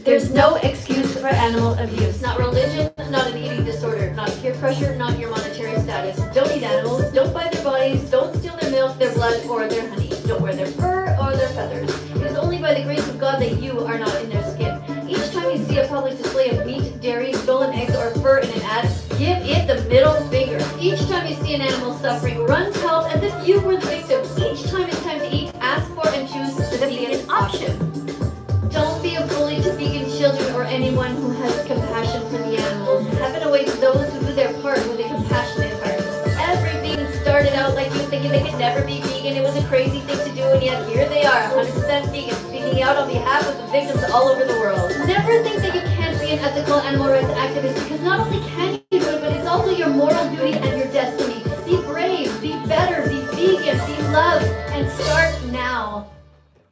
[SPEAKER 1] There's no excuse for animal abuse. Not religion, not an eating disorder, not peer pressure, not your monetary status. Don't eat animals, don't buy their bodies, don't steal their milk, their blood, or their honey. Don't wear their fur or their feathers. It is only by the grace of God that you are not in their skin. Each time you see a public display of meat, dairy, stolen eggs, or fur in an ad, give it the middle finger. Each time you see an animal suffering, run to help as if you were the victim. Each time it's time to eat, ask for and choose the vegan option. Don't be a bully to vegan children or anyone who has compassion for the animals. Heaven awaits those who do their part with a compassionate heart. Every crazy thing to do, and yet here they are, 100% vegan, speaking out on behalf of the victims all over the world. Never think that you can't be an ethical animal rights activist, because not only can you do it, but it's also your moral duty and your destiny. Be brave, be better, be vegan, be loved, and start now.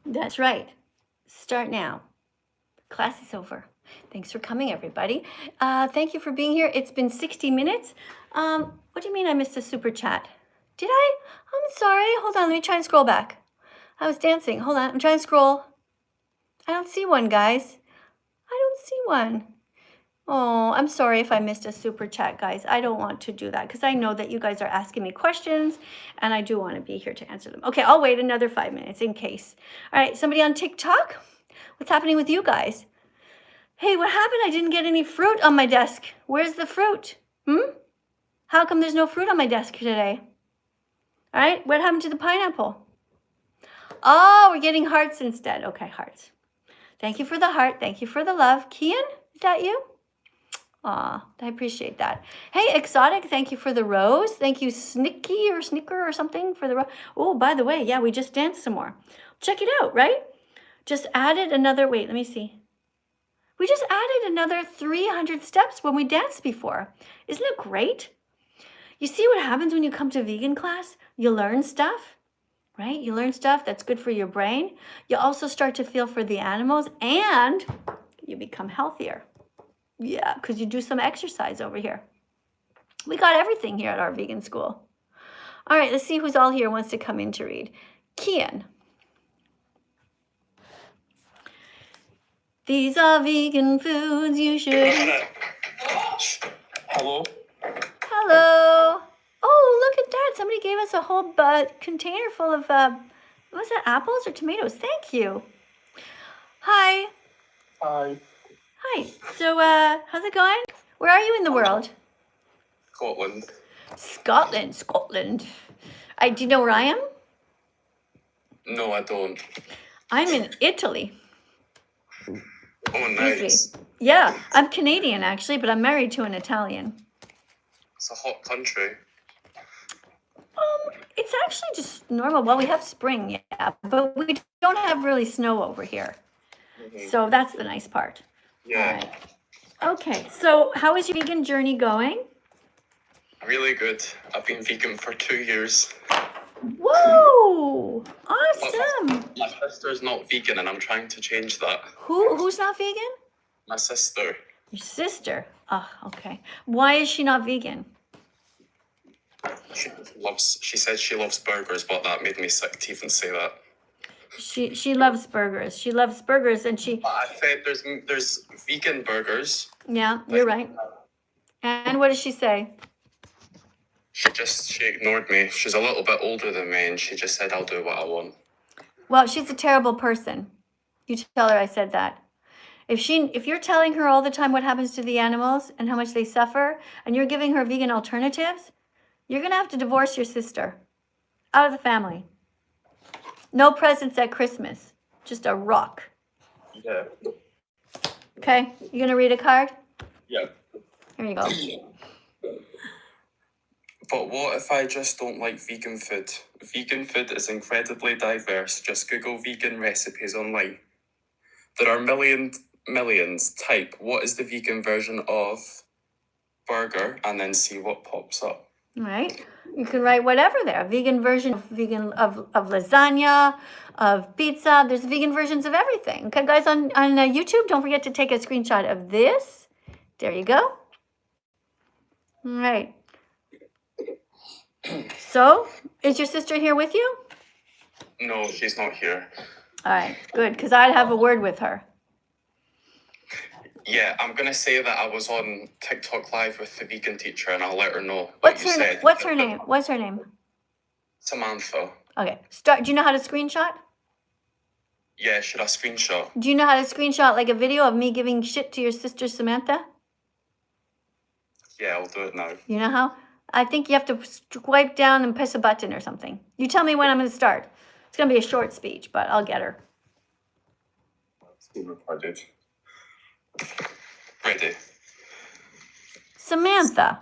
[SPEAKER 1] That's right. Start now. Class is over. Thanks for coming, everybody. Thank you for being here. It's been 60 minutes. What do you mean I missed a super chat? Did I? I'm sorry. Hold on. Let me try and scroll back. I was dancing. Hold on. I'm trying to scroll. I don't see one, guys. I don't see one. Oh, I'm sorry if I missed a super chat, guys. I don't want to do that because I know that you guys are asking me questions and I do want to be here to answer them. Okay, I'll wait another 5 minutes in case. All right, somebody on TikTok? What's happening with you guys? Hey, what happened? I didn't get any fruit on my desk. Where's the fruit? How come there's no fruit on my desk today? All right, what happened to the pineapple? Oh, we're getting hearts instead. Okay, hearts. Thank you for the heart. Thank you for the love. Kian, is that you? Aw, I appreciate that. Hey, Exotic, thank you for the rose. Thank you, Snicky or Snicker or something for the rose. Oh, by the way, yeah, we just danced some more. Check it out, right? Just added another, wait, let me see. We just added another 300 steps when we danced before. Isn't it great? You see what happens when you come to vegan class? You learn stuff, right? You learn stuff that's good for your brain. You also start to feel for the animals and you become healthier. Yeah, because you do some exercise over here. We got everything here at our vegan school. All right, let's see who's all here wants to come in to read. Kian. These are vegan foods you should eat.
[SPEAKER 8] Hello?
[SPEAKER 1] Hello. Oh, look at that. Somebody gave us a whole container full of, was that apples or tomatoes? Thank you. Hi.
[SPEAKER 8] Hi.
[SPEAKER 1] Hi. So, how's it going? Where are you in the world?
[SPEAKER 8] Scotland.
[SPEAKER 1] Scotland. Do you know where I am?
[SPEAKER 8] No, I don't.
[SPEAKER 1] I'm in Italy.
[SPEAKER 8] Oh, nice.
[SPEAKER 1] Yeah, I'm Canadian actually, but I'm married to an Italian.
[SPEAKER 8] It's a hot country.
[SPEAKER 1] It's actually just normal. Well, we have spring, yeah, but we don't have really snow over here. So that's the nice part.
[SPEAKER 8] Yeah.
[SPEAKER 1] All right. Okay, so how is your vegan journey going?
[SPEAKER 8] Really good. I've been vegan for 2 years.
[SPEAKER 1] Whoa! Awesome!
[SPEAKER 8] My sister's not vegan and I'm trying to change that.
[SPEAKER 1] Who's not vegan?
[SPEAKER 8] My sister.
[SPEAKER 1] Your sister. Oh, okay. Why is she not vegan?
[SPEAKER 8] She said she loves burgers, but that made me sick to even say that.
[SPEAKER 1] She loves burgers. She loves burgers and she...
[SPEAKER 8] But I said there's vegan burgers.
[SPEAKER 1] Yeah, you're right. And what does she say?
[SPEAKER 8] She ignored me. She's a little bit older than me and she just said I'll do what I want.
[SPEAKER 1] Well, she's a terrible person. You tell her I said that. If you're telling her all the time what happens to the animals and how much they suffer, and you're giving her vegan alternatives, you're gonna have to divorce your sister. Out of the family. No presents at Christmas. Just a rock.
[SPEAKER 8] Yeah.
[SPEAKER 1] Okay, you gonna read a card?
[SPEAKER 8] Yeah.
[SPEAKER 1] Here you go.
[SPEAKER 8] But what if I just don't like vegan food? Vegan food is incredibly diverse. Just Google vegan recipes online. There are millions. Type, what is the vegan version of burger, and then see what pops up.
[SPEAKER 1] All right. You can write whatever there. A vegan version of lasagna, of pizza. There's vegan versions of everything. Okay, guys, on YouTube, don't forget to take a screenshot of this. There you go. All right. So, is your sister here with you?
[SPEAKER 8] No, she's not here.
[SPEAKER 1] All right, good, because I'd have a word with her.
[SPEAKER 8] Yeah, I'm going to say that I was on TikTok Live with the vegan teacher and I'll let her know
[SPEAKER 1] What's
[SPEAKER 8] what you said.
[SPEAKER 1] What's her name? What's her name?
[SPEAKER 8] Samantha.
[SPEAKER 1] Okay, do you know how to screenshot?
[SPEAKER 8] Yeah, should I screenshot?
[SPEAKER 1] Do you know how to screenshot like a video of me giving shit to your sister Samantha?
[SPEAKER 8] Yeah, I'll do it now.
[SPEAKER 1] You know how? I think you have to swipe down and press a button or something. You tell me when I'm going to start. It's going to be a short speech, but I'll get her.
[SPEAKER 8] It's been recorded. Ready.
[SPEAKER 1] Samantha,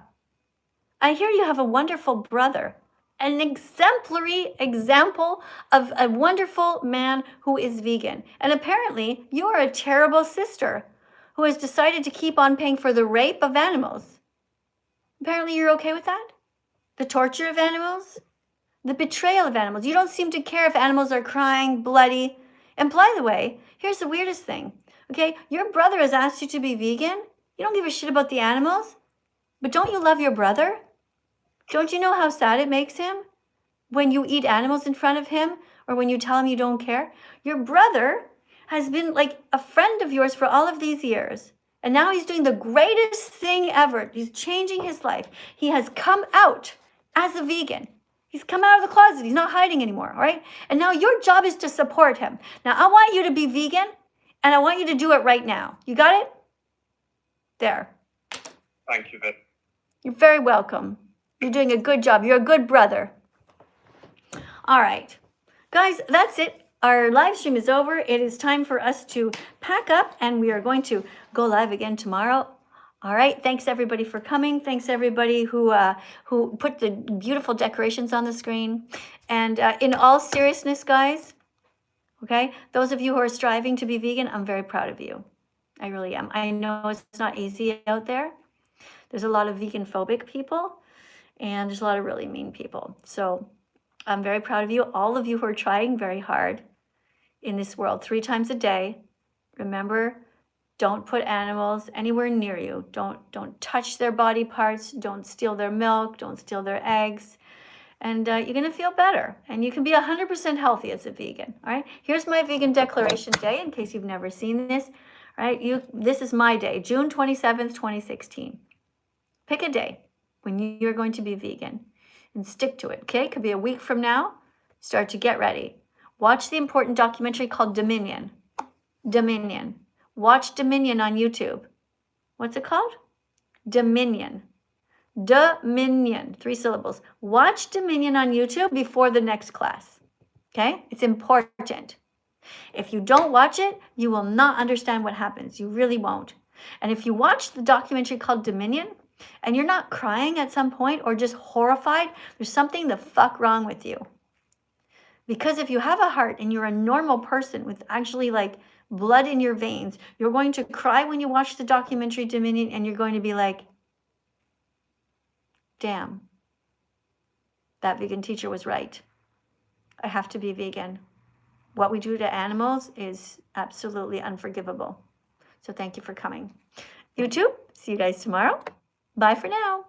[SPEAKER 1] I hear you have a wonderful brother. an exemplary example of a wonderful man who is vegan. And apparently, you are a terrible sister who has decided to keep on paying for the rape of animals. Apparently, you're okay with that? The torture of animals? The betrayal of animals. You don't seem to care if animals are crying, bloody. And by the way, here's the weirdest thing. Okay, your brother has asked you to be vegan. You don't give a shit about the animals. But don't you love your brother? Don't you know how sad it makes him when you eat animals in front of him or when you tell him you don't care? Your brother has been like a friend of yours for all of these years. And now he's doing the greatest thing ever. He's changing his life. He has come out as a vegan. He's come out of the closet. He's not hiding anymore, all right? And now your job is to support him. Now, I want you to be vegan, and I want you to do it right now. You got it? There.
[SPEAKER 8] Thank you, Viv.
[SPEAKER 1] You're very welcome. You're doing a good job. You're a good brother. All right. Guys, that's it. Our live stream is over. It is time for us to pack up, and we are going to go live again tomorrow. All right. Thanks, everybody, for coming. Thanks, everybody who put the beautiful decorations on the screen. And in all seriousness, guys, okay, those of you who are striving to be vegan, I'm very proud of you. I really am. I know it's not easy out there. There's a lot of vegan-phobic people, and there's a lot of really mean people. So I'm very proud of you, all of you who are trying very hard in this world 3 times a day. Remember, don't put animals anywhere near you. Don't touch their body parts. Don't steal their milk. Don't steal their eggs. And you're going to feel better. And you can be 100% healthy as a vegan. All right. Here's my vegan declaration day in case you've never seen this. All right. This is my day, June 27th, 2016. Pick a day when you're going to be vegan and stick to it. Okay. Could be a week from now. Start to get ready. Watch the important documentary called Dominion. Dominion. Watch Dominion on YouTube. What's it called? Dominion. Dominion. 3 syllables. Watch Dominion on YouTube before the next class. Okay? It's important. If you don't watch it, you will not understand what happens. You really won't. And if you watch the documentary called Dominion and you're not crying at some point or just horrified, there's something the fuck wrong with you. Because if you have a heart and you're a normal person with actually like blood in your veins, you're going to cry when you watch the documentary Dominion, and you're going to be like, damn, that vegan teacher was right. I have to be vegan. What we do to animals is absolutely unforgivable. So thank you for coming. YouTube, see you guys tomorrow. Bye for now.